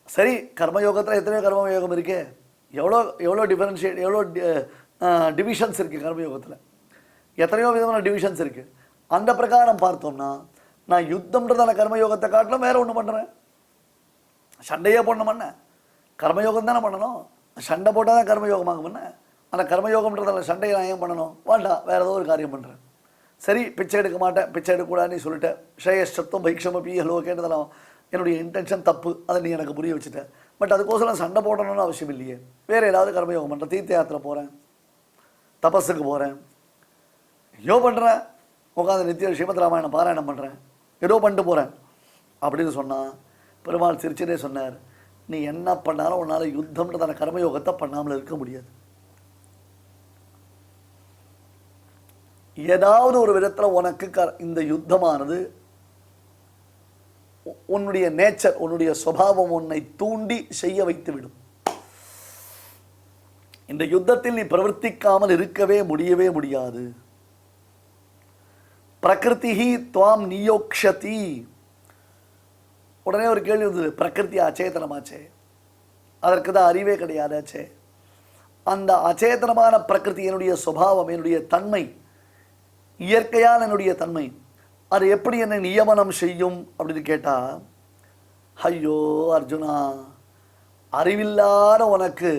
சரி, கர்மயோகத்தில் எத்தனையோ கர்மயோகம் இருக்கு, எவ்வளோ எவ்வளோ டிஃபரன்ஷியேட், எவ்வளோ டிவிஷன்ஸ் இருக்குது கர்மயோகத்தில், எத்தனையோ விதமான டிவிஷன்ஸ் இருக்குது. அந்த பிரகாரம் பார்த்தோம்னா நான் யுத்தம்ன்றதான கர்மயோகத்தை காட்டிலும் வேறு ஒன்று பண்ணுறேன். சண்டையே போடணும் பண்ண கர்மயோகம் தானே பண்ணணும். சண்டை போட்டால் தான் கர்மயோகமாக பண்ண. ஆனால் கர்மயோகம்ன்றதால சண்டையை நான் ஏன் பண்ணணும், வேண்டாம் வேறு ஏதோ ஒரு காரியம் பண்ணுறேன். சரி, பிச்சை எடுக்க மாட்டேன், பிச்சை எடுக்கக்கூடாதுன்னு சொல்லிட்டேன். ஸ்ரேயஸ்சத்துவம் பைக்ஷமபி ஹலோகேன்றதெல்லாம் என்னுடைய இன்டென்ஷன் தப்பு, அதை நீ எனக்கு புரிய வச்சுட்டேன். பட் அதுக்கோசரம் சண்டை போடணும்னு அவசியம் இல்லையே. வேறு ஏதாவது கர்மயோகம் பண்ணுறேன், தீர்த்த யாத்திரை போகிறேன், தபஸுக்கு போகிறேன், ஐயோ பண்ணுறேன், உட்காந்து நித்திய ஸ்ரீமத் ராமாயணம் பாராயணம் பண்ணுறேன், ஏதோ பண்ணிட்டு போகிறேன் அப்படின்னு சொன்னால் பெருமாள் சிரிச்சதே சொன்னார், நீ என்ன பண்ணாலும் உன்னால் யுத்தம்ன்றதான கர்மயோகத்தை பண்ணாமல் இருக்க முடியாது. ஏதாவது ஒரு விதத்தில் உனக்கு இந்த யுத்தமானது உன்னுடைய நேச்சர், உன்னுடைய சுபாவம் உன்னை தூண்டி செய்ய வைத்துவிடும். இந்த யுத்தத்தில் நீ பிரவர்த்திக்காமல் இருக்கவே முடியவே முடியாது. பிரகிருதி துவாம் நியோக்ஷதி. உடனே ஒரு கேள்வி வந்தது, பிரகிருதி அச்சேதனமாச்சே, அதற்கு தான் அறிவே கிடையாதாச்சே. அந்த அச்சேதனமான பிரகிருதி என்னுடைய சுபாவம், என்னுடைய தன்மை, இயற்கையான என்னுடைய தன்மை, அது எப்படி என்னை நியமனம் செய்யும் அப்படின்னு கேட்டால், ஐயோ அர்ஜுனா, அறிவில்லாத உனக்கு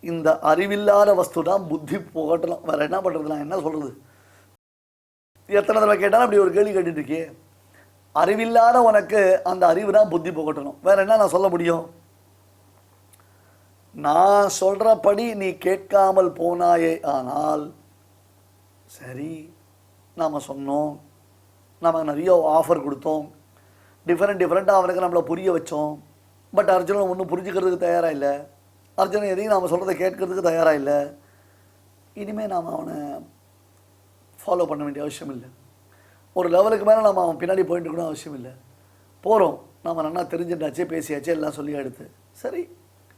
இந்த அறிவில்லாத வஸ்து தான் புத்தி புகட்டலாம், வேற என்ன பண்ணுறது, நான் என்ன சொல்கிறது. எத்தனை தடவை கேட்டாலும் அப்படி ஒரு கேள்வி கேட்டுட்டு இருக்கே. அறிவில்லாத உனக்கு அந்த அறிவு தான் புத்தி புகட்டணும், வேற என்ன நான் சொல்ல முடியும். நான் சொல்றபடி நீ கேட்காமல் போனாயே ஆனால் சரி, நாம் சொன்னோம், நம்ம நிறைய ஆஃபர் கொடுத்தோம், டிஃப்ரெண்ட்டாக அவனுக்கு நம்மளை புரிய வச்சோம். பட் அர்ஜுனன் ஒன்றும் புரிஞ்சுக்கிறதுக்கு தயாராக இல்லை. அர்ஜுனன் எதையும் நாம் சொல்கிறத கேட்கறதுக்கு தயாராக இல்லை. இனிமேல் நாம் அவனை ஃபாலோ பண்ண வேண்டிய அவசியம் இல்லை. ஒரு லெவலுக்கு மேலே நம்ம அவன் பின்னாடி போயிட்டு இருக்கணும் அவசியம் இல்லை. போகிறோம், நம்ம நல்லா தெரிஞ்சுட்டாச்சே, பேசியாச்சே, எல்லாம் சொல்லி எடுத்து சரி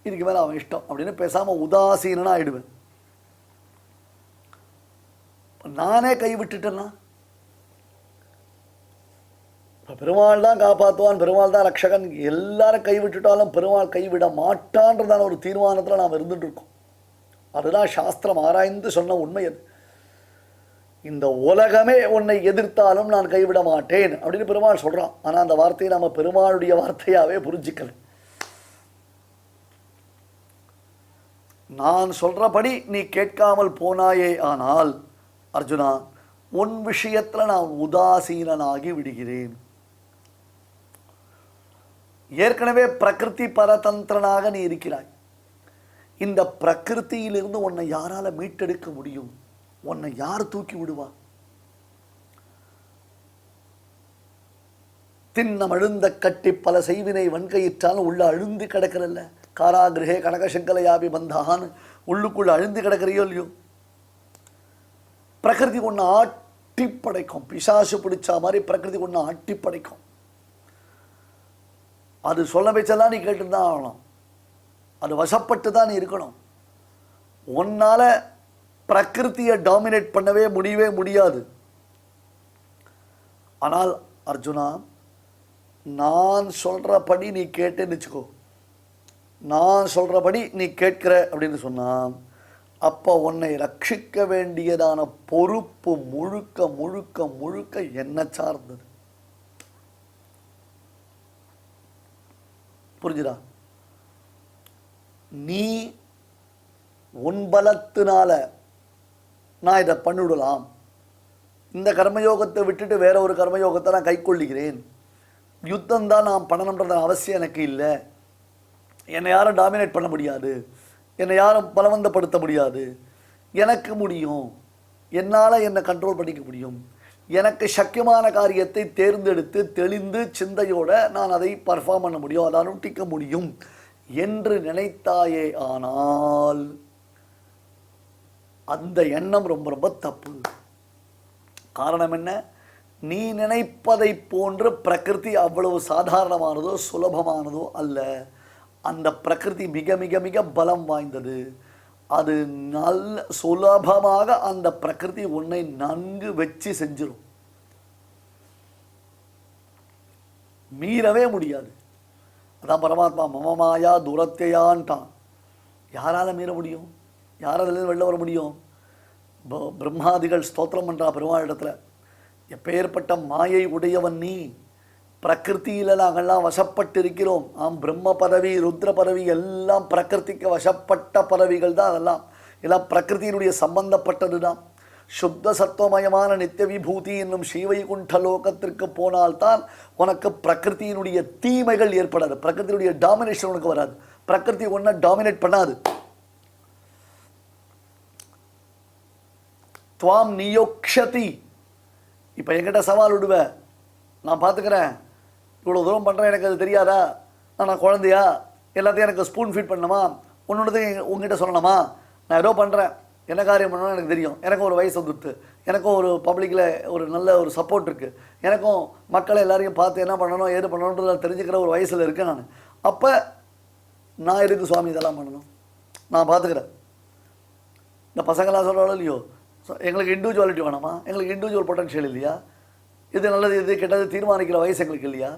இதுக்கு மேலே அவன் இஷ்டம் அப்படின்னு பேசாமல் உதாசீனனா ஆயிடுவேன். நானே கைவிட்டுட்டேன்னா பெருமாள் தான் காப்பாற்றுவான், பெருமாள் தான் ரக்ஷகன், எல்லாரும் கைவிட்டுட்டாலும் பெருமாள் கைவிட மாட்டான்றதான ஒரு தீர்மானத்தில் நாம் இருந்துட்டு இருக்கோம். அதுதான் சாஸ்திரம் ஆராய்ந்து சொன்ன உண்மை. அது இந்த உலகமே உன்னை எதிர்த்தாலும் நான் கைவிட மாட்டேன் அப்படின்னு பெருமாள் சொல்றான். ஆனால் அந்த வார்த்தையை நம்ம பெருமாளுடைய வார்த்தையாவே புரிஞ்சிக்கல. நான் சொல்றபடி நீ கேட்காமல் போனாயே ஆனால் அர்ஜுனா உன் விஷயத்துல நான் உதாசீனனாகி விடுகிறேன். ஏற்கனவே பிரகிருதி பரதந்திரனாக நீ இருக்கிறாய். இந்த பிரகிருத்தியிலிருந்து உன்னை யாரால மீட்டெடுக்க முடியும்? உன்னை யார் தூக்கி விடுவா? தின்னம் அழுந்த கட்டி பல செய்வினை வன்கையிற்றாலும் உள்ள அழுந்து கிடக்கிறல்ல. காராகிரகே கனகசங்கலையாபி பந்தான்னு உள்ளுக்குள்ள அழுந்து கிடக்கிறையோ இல்லையோ? பிரகிருதி ஒன்று ஆட்டி படைக்கும். பிசாசு பிடிச்சா மாதிரி பிரகிருதி ஒன்று ஆட்டி படைக்கும். அது சொல்ல வச்செல்லாம் நீ கேட்டுதான் ஆகணும். அது வசப்பட்டு தான் நீ இருக்கணும். உன்னால பிரகிருத்தியை டாமினேட் பண்ணவே முடியவே முடியாது. ஆனால் அர்ஜுனா நான் சொல்றபடி நீ கேட்டேன்னு வச்சுக்கோ, நான் சொல்றபடி நீ கேட்கிற அப்படின்னு சொன்னா அப்ப உன்னை ரட்சிக்க வேண்டியதான பொறுப்பு முழுக்க முழுக்க முழுக்க என்ன சார்ந்தது. புரிஞ்சுதா? நீ உன் பலத்தினால நான் இதை பண்ணிவிடலாம், இந்த கர்மயோகத்தை விட்டுட்டு வேற ஒரு கர்மயோகத்தை நான் கைக்கொள்ளுகிறேன், யுத்தம் தான் நான் பண்ணணுன்ற அவசியம் எனக்கு இல்லை, என்னை யாரும் டாமினேட் பண்ண முடியாது, என்னை யாரும் பலவந்தப்படுத்த முடியாது, எனக்கு முடியும், என்னால் என்னை கண்ட்ரோல் பண்ணிக்க முடியும், எனக்கு சக்கியமான காரியத்தை தேர்ந்தெடுத்து தெளிந்து சிந்தையோட நான் அதை பர்ஃபார்ம் பண்ண முடியும், அதை அனுஷ்டிக்க முடியும் என்று நினைத்தாயே ஆனால் அந்த எண்ணம் ரொம்ப ரொம்ப தப்பு. காரணம் என்ன? நீ நினைப்பதை போன்று பிரகிருதி அவ்வளவு சாதாரணமானதோ சுலபமானதோ அல்ல. அந்த பிரகிருதி மிக மிக மிக பலம் வாய்ந்தது. அது நல்ல சுலபமாக அந்த பிரகிருதி உன்னை நன்கு வச்சு செஞ்சிடும். மீறவே முடியாது. அதான் பரமாத்மா மமமாயா துரத்தையான்ட்டான். யாரால மீற முடியும்? யாரால வெளில வர முடியும்? பிரம்மாதிகள் ஸ்தோத்திரம் பண்றா பெருமாள் இடத்துல, எப்பேற்பட்ட மாயை உடையவன் நீ, பிரகிருத்தியில நாங்கள்லாம் வசப்பட்டு இருக்கிறோம். பிரம்ம பதவி ருத்ர பதவி எல்லாம் பிரகிருதிக்கு வசப்பட்ட பதவிகள் தான். அதெல்லாம் எல்லாம் பிரகிருத்தியினுடைய சம்பந்தப்பட்டது தான். சுத்த சத்துவமயமான நித்திய விபூதி என்னும் ஸ்ரீவைகுண்ட லோகத்திற்கு போனால்தான் உனக்கு பிரகிருத்தியினுடைய தீமைகள் ஏற்படாது, பிரகிருத்தினுடைய டாமினேஷன் உனக்கு வராது. பிரகிருதி ஒன்றை டாமினேட் பண்ணாது. துவாம் நியோக்ஷதி. இப்போ என்கிட்ட சவால் விடுவ, நான் பார்த்துக்கிறேன், இவ்வளோ தூரம் பண்ணுறேன், எனக்கு அது தெரியாதா, நான் குழந்தையா, எல்லாத்தையும் எனக்கு ஸ்பூன் ஃபீட் பண்ணணுமா, ஒன்னொன்றுத்தையும் உங்ககிட்ட சொல்லணுமா, நான் ஏதோ பண்ணுறேன், என்ன காரியம் பண்ணணும்னு எனக்கு தெரியும், எனக்கும் ஒரு வயசு வந்துடுத்து, எனக்கும் ஒரு பப்ளிக்கில் ஒரு நல்ல ஒரு சப்போர்ட் இருக்குது, எனக்கும் மக்களை எல்லாரையும் பார்த்து என்ன பண்ணணும் ஏது பண்ணணுன்றதை தெரிஞ்சுக்கிற ஒரு வயசில் இருக்கேன் நான். அப்போ நான் எதுக்கு சுவாமி இதெல்லாம் பண்ணணும், நான் பார்த்துக்கிறேன். இந்த பசங்களாம் சொல்கிறாலும் இல்லையோ, எங்களுக்கு இண்டிவிஜுவாலிட்டி வேணாமா, எங்களுக்கு இண்டிவிஜுவல் பொட்டன்ஷியல் இல்லையா, இது நல்லது இது கெட்டது தீர்மானிக்கிற வயசு எங்களுக்கு இல்லையா,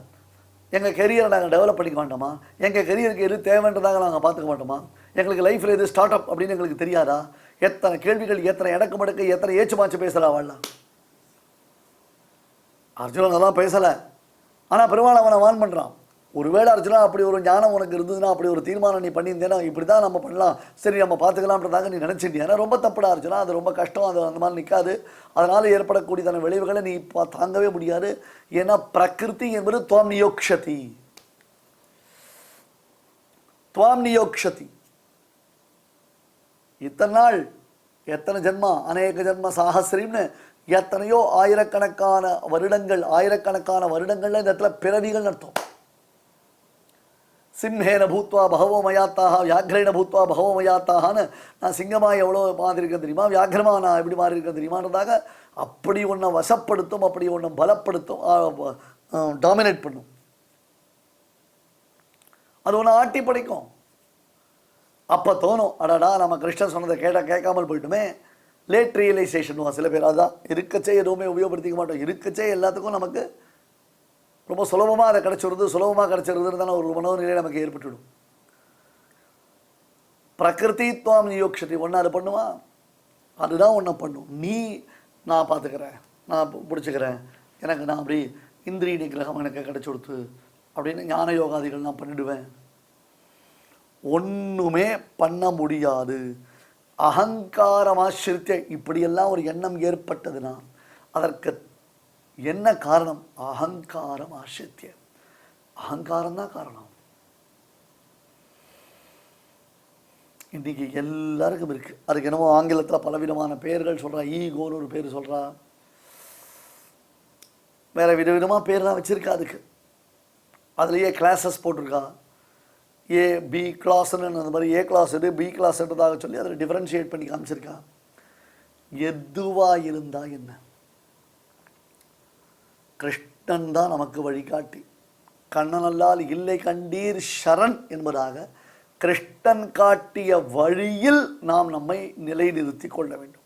எங்கள் கெரியரை நாங்கள் டெவலப் பண்ணிக்க மாட்டோமா, எங்கள் கெரியருக்கு எது தேவைன்றதாக நாங்கள் பார்த்துக்க மாட்டோமா, எங்களுக்கு லைஃப்பில் எது ஸ்டார்ட் அப் அப்படின்னு எங்களுக்கு தெரியாதா? எத்தனை கேள்விகள், எத்தனை இடக்கு மடக்கு, எத்தனை ஏச்சு மாச்சு பேசுகிறா வாழலாம். அர்ஜுனன் அதெல்லாம் பேசலை, ஆனால் பெருமாள் அவனை வான் பண்ணுறான். ஒருவேளை அர்ஜுனா அப்படி ஒரு ஞானம் உனக்கு இருந்ததுன்னா, அப்படி ஒரு தீர்மானம் நீ பண்ணியிருந்தேன்னா, இப்படி தான் நம்ம பண்ணலாம், சரி நம்ம பார்த்துக்கலாம்ன்றதாக நீ நினச்சிட்டியா, ரொம்ப தப்புடா அர்ஜுனா, அது ரொம்ப கஷ்டம், அது அந்த மாதிரி நிற்காது, அதனால் ஏற்படக்கூடியதான விளைவுகளை நீ தாங்கவே முடியாது. ஏன்னா பிரகிருதி என்பது துவாம் நியோக்ஷதி, துவாம் நியோக்ஷதி. இத்தனை நாள் எத்தனை ஜென்மா, அநேக ஜென்ம சாகசிரம்னு எத்தனையோ ஆயிரக்கணக்கான வருடங்கள், ஆயிரக்கணக்கான வருடங்கள்ல இந்த இடத்துல பிறவிகள் அர்த்தம். சிம்ஹேன பூத்வா பகவோ மயாத்தாக வியாக்ரேன பூத்வா பகவோ மயாத்தாகனு, நான் சிங்கமாக எவ்வளோ மாதிரி இருக்கேன் தெரியுமா, வியாக்கிரமாக நான் எப்படி மாறி இருக்கேன் தெரியுமான்றதாக அப்படி ஒன்றை வசப்படுத்தும், அப்படி ஒன்றை பலப்படுத்தும், டாமினேட் பண்ணும். அது ஒன்று ஆட்டி படைக்கும். அப்போ தோணும், அடடா நம்ம கிருஷ்ணன் சொன்னதை கேட்காமல் போயிட்டுமே. லேட் ரியலைசேஷன் சில பேர் அதான் இருக்கச்சே எதுவுமே உபயோகப்படுத்திக்க மாட்டோம். இருக்கச்சே எல்லாத்துக்கும் நமக்கு ரொம்ப சுலபமாக அதை சுலபமாக கிடச்சிருதுன்னு தானே ஒரு மனோநிலை நமக்கு ஏற்பட்டுவிடும். பிரகிருதி துவாம் நியோக்ஷதி, ஒன்று அது பண்ணுமா, அதுதான் ஒன்றை பண்ணும். நான் பார்த்துக்கிறேன், நான் பிடிச்சிக்கிறேன், எனக்கு நான் அப்படி இந்திரிய நிகிரகம் எனக்கு கிடச்சி கொடுத்து அப்படின்னு ஞான யோகாதிகள் நான் பண்ணிடுவேன். ஒன்றுமே பண்ண முடியாது. அகங்காரமாசிரித்த இப்படியெல்லாம் ஒரு எண்ணம் ஏற்பட்டதுன்னா அதற்கு என்ன காரணம்? அகங்காரம் ஆசிரித்திய, அகங்காரம் தான் காரணம். இன்னைக்கு எல்லாருக்கும் இருக்கு. அதுக்கு என்னமோ ஆங்கிலத்தில் பலவிதமான பெயர்கள் சொல்றா. ஈகோன்னு ஒரு பேர் சொல்றா, வேற விதவிதமாக பேர்லாம் வச்சிருக்கா. அதுக்கு அதுலேயே கிளாஸஸ் போட்டிருக்கா. ஏ பி கிளாஸ்ன்னு அந்த மாதிரி ஏ கிளாஸ் எது பி கிளாஸ்ன்றதாக சொல்லி அதில் டிஃப்ரென்ஷியேட் பண்ணி காமிச்சிருக்கா. எதுவாக இருந்தா என்ன, கிருஷ்ணன் தான் நமக்கு வழிகாட்டி. கண்ணனல்லால் இல்லை கண்டீர் சரண் என்பதாக கிருஷ்ணன் காட்டிய வழியில் நாம் நம்மை நிலைநிறுத்தி கொள்ள வேண்டும்.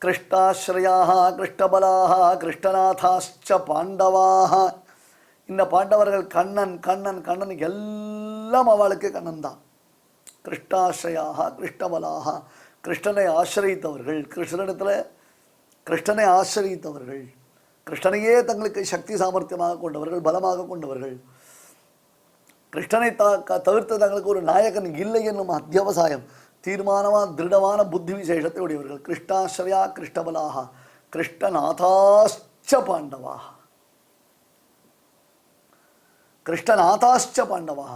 கிருஷ்ணாஸ்ரயாக கிருஷ்ணபலாக கிருஷ்ணநாதாச்ச பாண்டவாக. இந்த பாண்டவர்கள் கண்ணன் கண்ணன் கண்ணன் எல்லாம் அவளுக்கு கண்ணன் தான். கிருஷ்ணாஸ்ரயாக கிருஷ்ணபலாக, கிருஷ்ணனை ஆசிரியத்தவர்கள், கிருஷ்ணனை ஆசிரியத்தவர்கள், கிருஷ்ணனையே தங்களுக்கு சக்தி சாமர்த்தியமாக கொண்டவர்கள், பலமாக கொண்டவர்கள், கிருஷ்ணனை தவிர்த்து தங்களுக்கு ஒரு நாயகன் இல்லை என்னும் அத்தியாவசாயம் தீர்மானமான திருடமான புத்தி விசேஷத்தை உடையவர்கள். கிருஷ்ணாஸ்ரயா கிருஷ்ணபலாக கிருஷ்ணநாதாச்ச பாண்டவாக, கிருஷ்ணநாதாச்ச பாண்டவாக,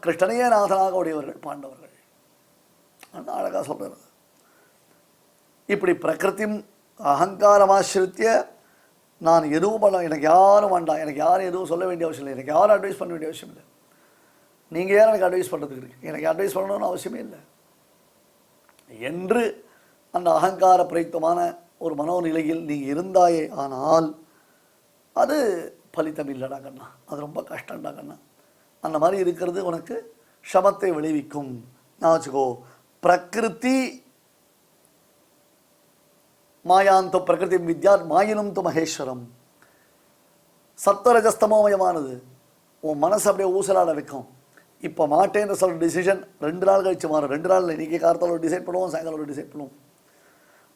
கிருஷ்ணனையே நாதனாக உடையவர்கள் பாண்டவர்கள். அழகா சொல்றது. இப்படி பிரகிருத்தியும் அகங்காரமாசிரித்திய நான் எதுவும் பண்ண, எனக்கு யாரும் வேண்டாம், எனக்கு யாரும் எதுவும் சொல்ல வேண்டிய அவசியம் இல்லை, எனக்கு யாரும் அட்வைஸ் பண்ண வேண்டிய அவசியம் இல்லை, நீங்கள் யாரும் எனக்கு அட்வைஸ் பண்ணுறதுக்கு இருக்கு, எனக்கு அட்வைஸ் பண்ணணும்னு அவசியமே இல்லை என்று அந்த அகங்கார பிரயுக்தமான ஒரு மனோநிலையில் நீங்கள் இருந்தாயே ஆனால் அது பலித்தம் இல்லைடா கண்ணா, அது ரொம்ப கஷ்டம்டா கண்ணா. அந்த மாதிரி இருக்கிறது உனக்கு சமத்தை விளைவிக்கும். நான் வச்சுக்கோ, பிரகிருதி மாயாந்தோ பிரகிருதி வித்யாத் மாயினும் து மகேஸ்வரம். சத்வரஜஸ்தமோமயமானது உன் மனசு அப்படியே ஊசலாட வைக்கும். இப்போ மாட்டேன்ற சொல்கிற டிசிஷன் 2 நாள் கழிச்சு மாறும். 2 நாள் இன்றைக்கி காலத்தில் ஒரு டிசைட் பண்ணுவோம், சாயங்காலம் ஒரு டிசைட் பண்ணுவோம்.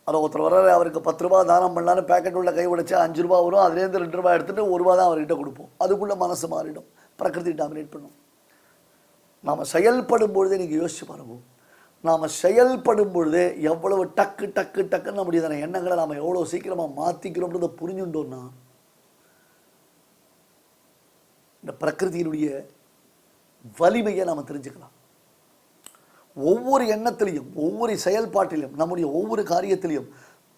அதை ஒருத்தர் வர அவருக்கு 10 ரூபா தானம் பண்ணலான்னு பேக்கெட் உள்ள கை உடைச்சா 5 ரூபா வரும். அதுலேருந்து 2 ரூபா எடுத்துகிட்டு 1 ரூபா தான் அவர்கிட்ட கொடுப்போம். அதுக்குள்ளே மனசு மாறிடும், பிரகிருதி டாமினேட் பண்ணும். நாம் செயல்படும் பொழுதே நீங்கள் யோசிச்சு பாருங்க, நாம் செயல்படும் பொழுதே எவ்வளவு டக்கு டக்கு டக்குன்னு நம்முடைய எண்ணங்களை நாம் எவ்வளோ சீக்கிரமாக மாற்றிக்கிறோம்ன்றதை புரிஞ்சுட்டோம்னா இந்த பிரகிருதியினுடைய வலிமையை நாம் தெரிஞ்சுக்கலாம். ஒவ்வொரு எண்ணத்திலையும் ஒவ்வொரு செயல்பாட்டிலையும் நம்முடைய ஒவ்வொரு காரியத்திலையும்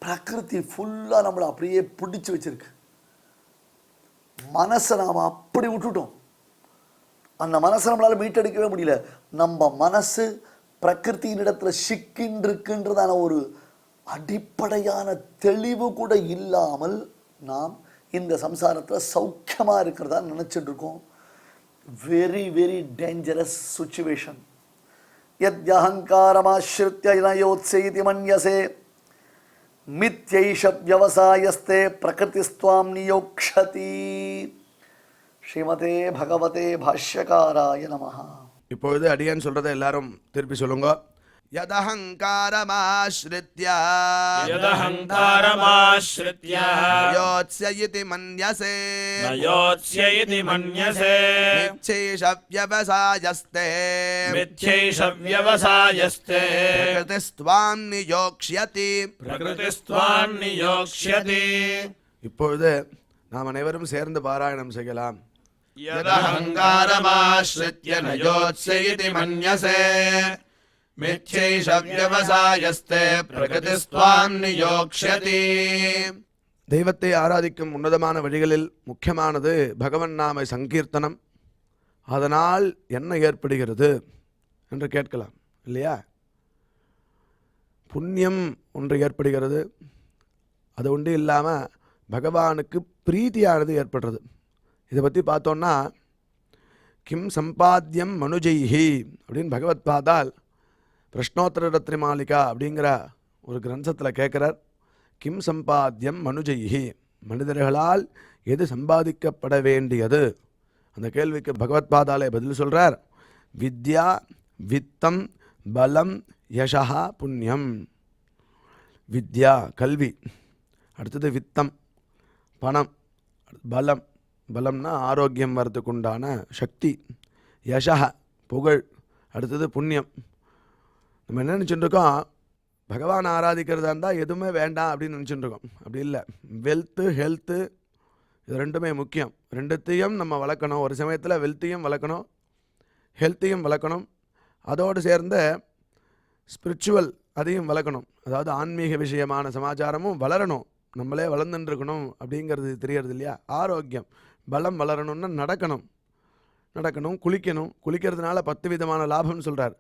பிரகிருதி ஃபுல்லாக நம்மளை அப்படியே பிடிச்சி வச்சிருக்கு. மனசை நாம் அப்படி விட்டுட்டோம். அந்த மனசை நம்மளால் மீட்டெடுக்கவே முடியல. நம்ம மனசு பிரகிருத்தியினிடத்தில் சிக்கின்றிருக்கின்றதான ஒரு அடிப்படையான தெளிவு கூட இல்லாமல் நாம் இந்த சம்சாரத்தில் சௌக்கியமாக இருக்கிறதா நினச்சிட்டு இருக்கோம். Very very dangerous situation. யத்யஹங்காரமாஸ்ரித்ய நயோத்ஸேதி மன்யசே மித்யைஷ வியவசாயஸ்தே பிரகிருதிஸ்த்வாம் நியோக்ஷதி. ஸ்ரீமதே பகவதே பாஷ்யகாராய நமஹ. இப்பொழுது அடியன் சொல்றதை எல்லாரும் திருப்பி சொல்லுங்க. யதஹங்காரமாஸ்ரித்ய யோத்ஸ்ய இதி மன்யசே மித்யைஷ வியவசாயஸ்தே பிரகிருதிஸ்த்வாம் நியோக்ஷ்யதி. இப்பொழுது நாம் அனைவரும் சேர்ந்து பாராயணம் செய்யலாம். யதஹங்காரமாஸ்ரித்ய நயோத்ஸ்ய இதி மன்யசே மித்யைஷ வியவசாயஸ்தே பிரகிருதிஸ்த்வாம் நியோக்ஷ்யதி. தெய்வத்தை ஆராதிக்கும் உன்னதமான வழிகளில் முக்கியமானது பகவன் நாம சங்கீர்த்தனம். அதனால் என்ன ஏற்படுகிறது என்று கேட்கலாம் இல்லையா? புண்ணியம் ஒன்று ஏற்படுகிறது. அது ஒன்று இல்லாமல் பகவானுக்கு பிரீதியானது ஏற்படுறது. இதை பற்றி பார்த்தோன்னா கிம் சம்பாத்தியம் மனுஜைஹி அப்படின்னு பகவத் பாதால் பிரஷ்னோத்தர ரத்னமாலிகா அப்படிங்கிற ஒரு கிரந்தத்தில் கேட்குறார். கிம் சம்பாத்தியம் மனுஜைஹி, மனிதர்களால் எது சம்பாதிக்கப்பட வேண்டியது? அந்த கேள்விக்கு பகவத் பாதாலே பதில் சொல்கிறார். வித்யா, வித்தம், பலம், யசா, புண்ணியம். வித்யா கல்வி, அடுத்தது வித்தம் பணம், பலம் பலம்னா ஆரோக்கியம் வரதுக்கு உண்டான சக்தி, யசா புகழ், அடுத்தது புண்ணியம். நம்ம என்ன நினச்சிட்டு இருக்கோம், பகவான் ஆராதிக்கிறதா இருந்தால் எதுவுமே வேண்டாம் அப்படின்னு நினச்சிட்டு இருக்கோம். அப்படி இல்லை. வெல்த்து ஹெல்த்து இது ரெண்டுமே முக்கியம். ரெண்டுத்தையும் நம்ம வளர்க்கணும். ஒரு சமயத்தில் வெல்த்தையும் வளர்க்கணும், ஹெல்த்தையும் வளர்க்கணும், அதோடு சேர்ந்த ஸ்பிரிச்சுவல் அதையும் வளர்க்கணும். அதாவது ஆன்மீக விஷயமான சமாச்சாரமும் வளரணும். நம்மளே வளர்ந்துட்டுருக்கணும் அப்படிங்கிறது தெரியறது இல்லையா? ஆரோக்கியம், பலம் வளரணும்னா நடக்கணும், குளிக்கணும். குளிக்கிறதுனால 10 விதமான லாபம்னு சொல்கிறார்.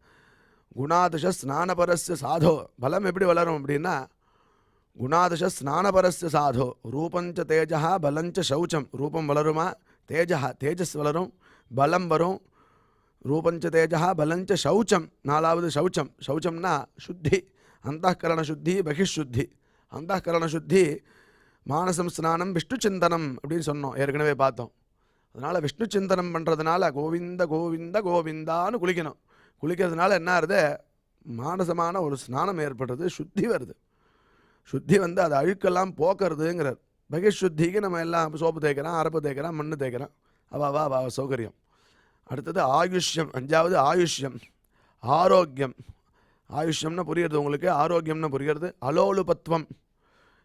குணாதிஷ ஸ்நானபரஸ்ய சாதோ. பலம் எப்படி வளரும் அப்படின்னா, குணாதிஷ ஸ்நானபரஸ்ய சாதோ ரூபஞ்ச தேஜா பலஞ்ச சௌச்சம். ரூபம் வளருமா? தேஜஸ் வளரும், பலம் வரும். ரூபஞ்ச தேஜா பலஞ்ச சௌச்சம். 4வது சௌச்சம். சௌச்சம்னா சுத்தி, அந்தःகரண சுத்தி, பகிஷுத்தி. அந்தःகரண சுத்தி மானசம் ஸ்நானம் விஷ்ணு சிந்தனம் அப்படின்னு சொன்னோம், ஏற்கனவே பார்த்தோம். அதனால் விஷ்ணு சிந்தனம் பண்ணுறதுனால கோவிந்த கோவிந்த கோவிந்தான்னு குளிக்கணும். குளிக்கிறதுனால என்ன ஆகுது? மானசமான ஒரு ஸ்நானம் ஏற்படுறது, சுத்தி வருது. சுத்தி வந்து அது அழுக்கெல்லாம் போக்குறதுங்கிறார். பகிஷுத்திக்கு நம்ம எல்லாம் சோப்பு தேய்க்கிறோம், அரப்பு தேய்க்கிறோம், மண்ணு தேய்க்கிறோம், அவா சௌகரியம். அடுத்தது ஆயுஷ்யம். 5வது ஆயுஷ்யம், ஆரோக்கியம். ஆயுஷ்யம்னு புரியுறது உங்களுக்கு, ஆரோக்கியம்னு புரியுறது. அலோலுபத்துவம்,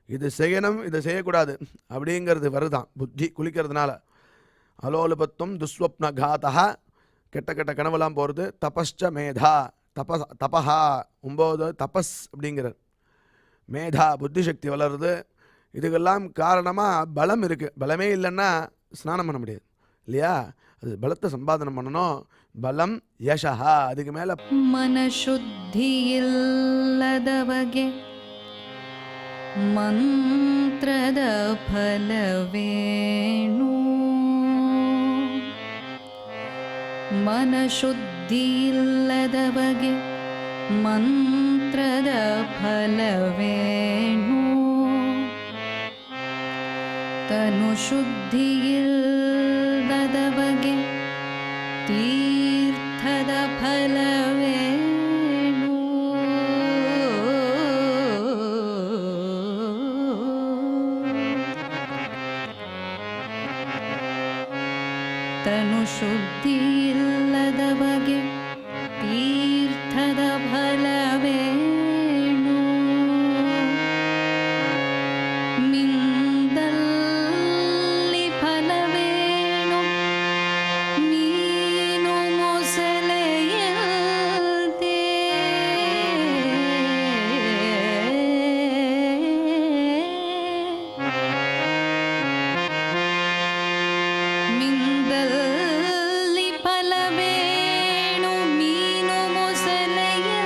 இது செய்யணும் இதை செய்யக்கூடாது அப்படிங்கிறது வருதான் புத்தி குளிக்கிறதுனால. அலோலுபத்துவம் துஸ்வப்ன காதா, கெட்ட கெட்ட கனவெல்லாம் போகிறது. தபஸ்ச மேதா, தபஹா 9 தபஸ் அப்படிங்கிறது. மேதா புத்தி சக்தி வளருது. இதுக்கெல்லாம் காரணமாக பலம் இருக்குது. பலமே இல்லைன்னா ஸ்நானம் பண்ண முடியாது இல்லையா? அது பலத்தை சம்பாதனம் பண்ணணும். பலம் யசா. அதுக்கு மேலே ಮನಶುದ್ಧಿ ಇಲ್ಲದವಗೆ ಮಂತ್ರದ ಫಲವೇನು. ಮನಶುದ್ಧಿ ಇಲ್ಲದವಗೆ ಮಂತ್ರದ ಫಲವೇನು. ತನು ಶುದ್ಧಿ ಇಲ್ಲದವಗೆ ತೀರ್ಥದ ಫಲವೇನು. ತನು ಶುದ್ಧಿ ಇಲ್ಲದವಗೆ ತೀರ್ಥದ ಫಲವೇನು. ಮಿಂದಲ್ಲಿ ಫಲವೇನು, ಮೀನು ಮೊಸಳೆಯಂತೆ. ಮಿಂದಲ್ಲಿ ಫಲವೇನು, ಮೀನು ಮೊಸಳೆಯ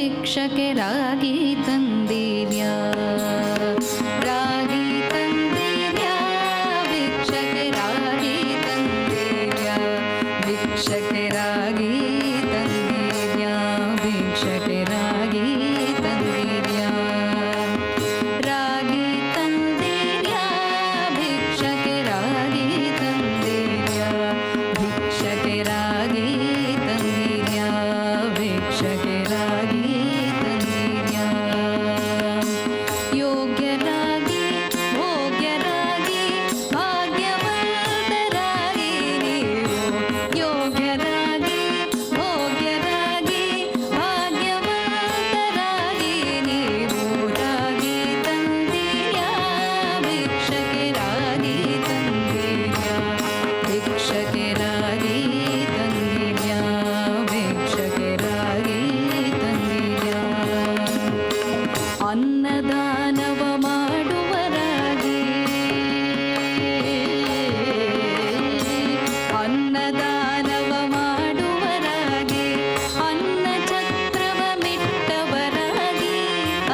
ಭಿಕ್ಷಕ್ಕೆ ರಾಗಿ ತಂದಿದ್ಯಾ ರಾಗಿ ತಂದಿದ್ಯಾ ಭಿಕ್ಷಕ್ಕೆ ರಾಗಿ ತಂದಿದ್ಯಾ ಭಿಕ್ಷಕ್ಕೆ ರಾಗಿ ತಂದಿದ್ಯಾ ಭಿಕ್ಷಕ್ಕೆ ರಾಗಿ ತಂದಿದ್ಯಾ ರಾಗಿ ತಂದಿದ್ಯಾ ಭಿಕ್ಷಕ್ಕೆ ರಾಗಿ ತಂದಿದ್ಯಾ ಭಿಕ್ಷಕ್ಕೆ ರಾಗಿ ತಂದಿದ್ಯಾ ಭಿಕ್ಷಕ್ಕೆ ರಾಗಿ ತಂದಿದ್ಯಾ ಯೋಗ್ಯರಾಗಿ ಭೋಗ್ಯರಾಗಿ ಭಾಗ್ಯವಂತರಾಗಿ ನೀವು ಯೋಗ್ಯರಾಗಿ ಭೋಗ್ಯರಾಗಿ ಭಾಗ್ಯವಂತರಾಗಿ ನೀವು ರಾಗಿ ತಂದಿದ್ಯಾ ಭಿಕ್ಷಕ್ಕೆ ರಾಗಿ ತಂದಿದ್ಯಾ ಭಿಕ್ಷಕ್ಕೆ ರಾಗಿ ತಂದಿದ್ಯಾ ಭಿಕ್ಷಕ್ಕೆ ರಾಗಿ ತಂದಿದ್ಯಾ ಅನ್ನದಾನವ ಮಾಡುವರಾಗಿ ಅನ್ನದಾನವ ಮಾಡುವರಾಗಿ ಅನ್ನ ಛತ್ರವ ಮಿಟ್ಟವರಾಗಿ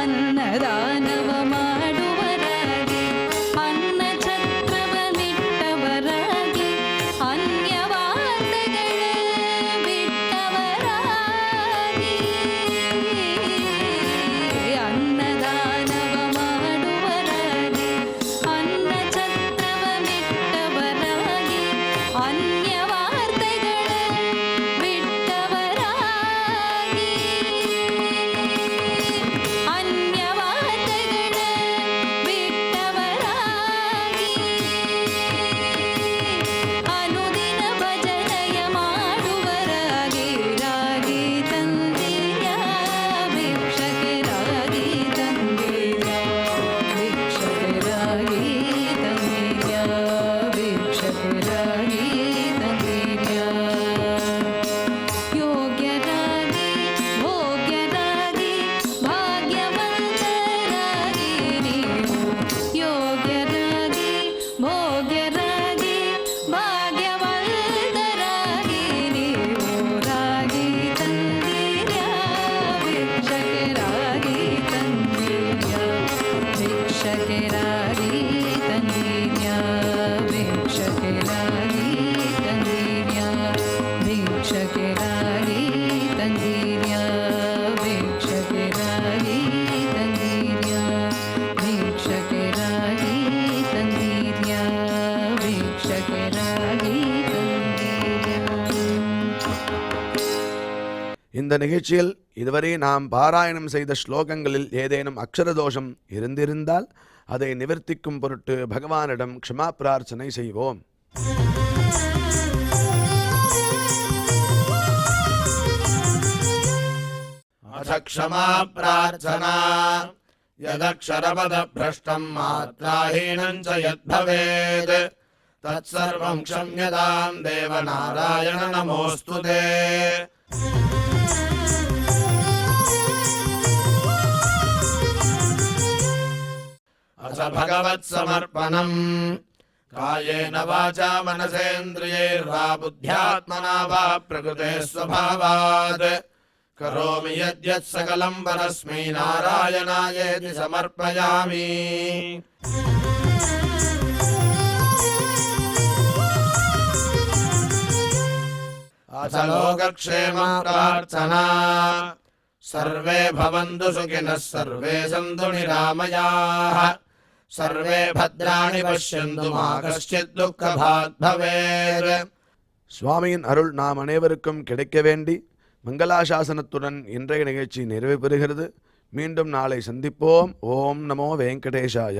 ಅನ್ನದಾನವ ಮಾಡುವರಾಗಿ ಅನ್ನ ಛತ್ರವ ಮಿಟ್ಟವರಾಗಿ ಅನ್ಯವಾದಗಳ ಬಿಟ್ಟವರಾಗಿ ಅನ್ನದಾನವ ಮಾಡುವರಾಗಿ ಅನ್ನ ಛತ್ರವ ಮಿಟ್ಟವರಾಗಿ ಅನ್ಯವಾರ್ತೆಗಳ ಬಿಟ್ಟವರಾಗಿ ಅನ್ಯವಾರ್ತೆಗಳ ಬಿಟ್ಟವರಾಗಿ ಅನುದಿನ ಭಜನೆಯ ಮಾಡುವರಾಗಿ ರಾಗಿ ತಂದಿದ್ಯಾ ಭಿಕ್ಷಕ್ಕೆ ರಾಗಿ ತಂದಿದ್ಯಾ ಭಿಕ್ಷಕ್ಕೆ ರಾಗಿ ತಂದಿದ್ಯಾ ಭಿಕ್ಷಕ್ಕೆ ರಾಗಿ ತಂದಿದ್ಯಾ ಯೋಗ್ಯರಾಗಿ ಭೋಗ್ಯರಾಗಿ ಭಾಗ್ಯವಂತರಾಗಿ ನೀವು ಯೋಗ್ಯರಾಗಿ ಭೋಗ್ಯರಾಗಿ ಭಾಗ್ಯವಂತರಾಗಿ ನೀವು ರಾಗಿ ತಂದಿದ್ಯಾ ಭಿಕ್ಷಕ್ಕೆ ರಾಗಿ ತಂದಿದ್ಯಾ ಭಿಕ್ಷಕ್ಕೆ ರಾಗಿ ತಂದಿದ್ಯಾ ಭಿಕ್ಷಕ್ಕೆ ರಾಗಿ ತಂದಿದ್ಯಾ ಭಿಕ್ಷಕ್ಕೆ ರಾಗಿ ತಂದಿದ್ಯಾ ಭಿಕ್ಷಕ್ಕೆ ರಾಗಿ ತಂದಿದ್ಯಾ ಭಿಕ್ಷಕ್ಕೆ ರಾಗಿ ತಂದಿದ್ಯಾ ಭಿಕ್ಷಕ್ಕೆ ರಾಗಿ ತಂದಿದ್ಯಾ. இந்த நிகழ்ச்சியில் இதுவரை நாம் பாராயணம் செய்த ஸ்லோகங்களில் ஏதேனும் அக்ஷர தோஷம் இருந்திருந்தால் அதை நிவர்த்திக்கும் பொருட்டு பகவானிடம் க்ஷமா பிரார்த்தனை செய்வோம். अथ क्षमा प्रार्थना यदक्षरपदभ्रष्टं मात्राहीनं च यद्भवेत् तत्सर्वं क्षम्यतां देवनारायण नमोऽस्तु ते। अथ भगवत्समर्पणम् कायेन वाचा मनसेन्द्रियैर्वा बुद्ध्यात्मना वा प्रकृते स्वभावात् करोमि यद्यत् सकलं परस्मै नारायणायेति समर्पयामि। अथ लोकक्षेम प्रार्थना सर्वे भवन्तु सुखिनः सर्वे सन्तु निरामयाः सर्वे भद्राणि पश्यन्तु मा कश्चित् दुःखभाग् भवेत्. சுவாமியின் அருள் நாம் அனைவருக்கும் கிடைக்க வேண்டி மங்களாசாசனத்துடன் இன்றைய நிகழ்ச்சி நிறைவு பெறுகிறது. மீண்டும் நாளை சந்திப்போம். ஓம் நமோ வெங்கடேஷாய.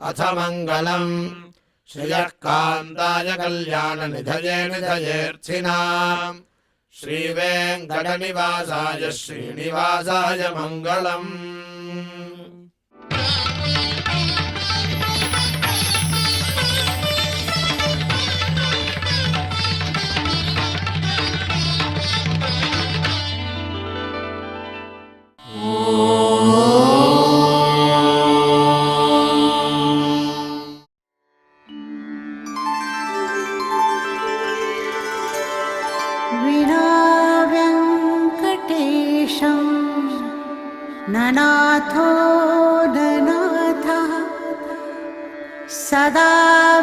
अथ मङ्गलम् श्रियः कान्ताय कल्याणनिधये निधयेऽर्थिनाम् श्रीवेङ्कटनिवासाय श्रीनिवासाय मङ्गलम्। ननाथो ननाथः सदा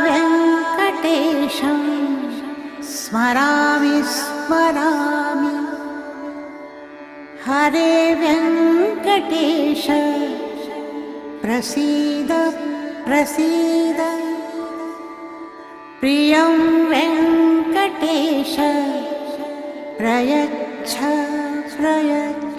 वेङ्कटेशं स्मरामि स्मरामि हरे वेङ्कटेश प्रसीद प्रसीद प्रियं वेङ्कटेश प्रयच्छ प्रयच्छ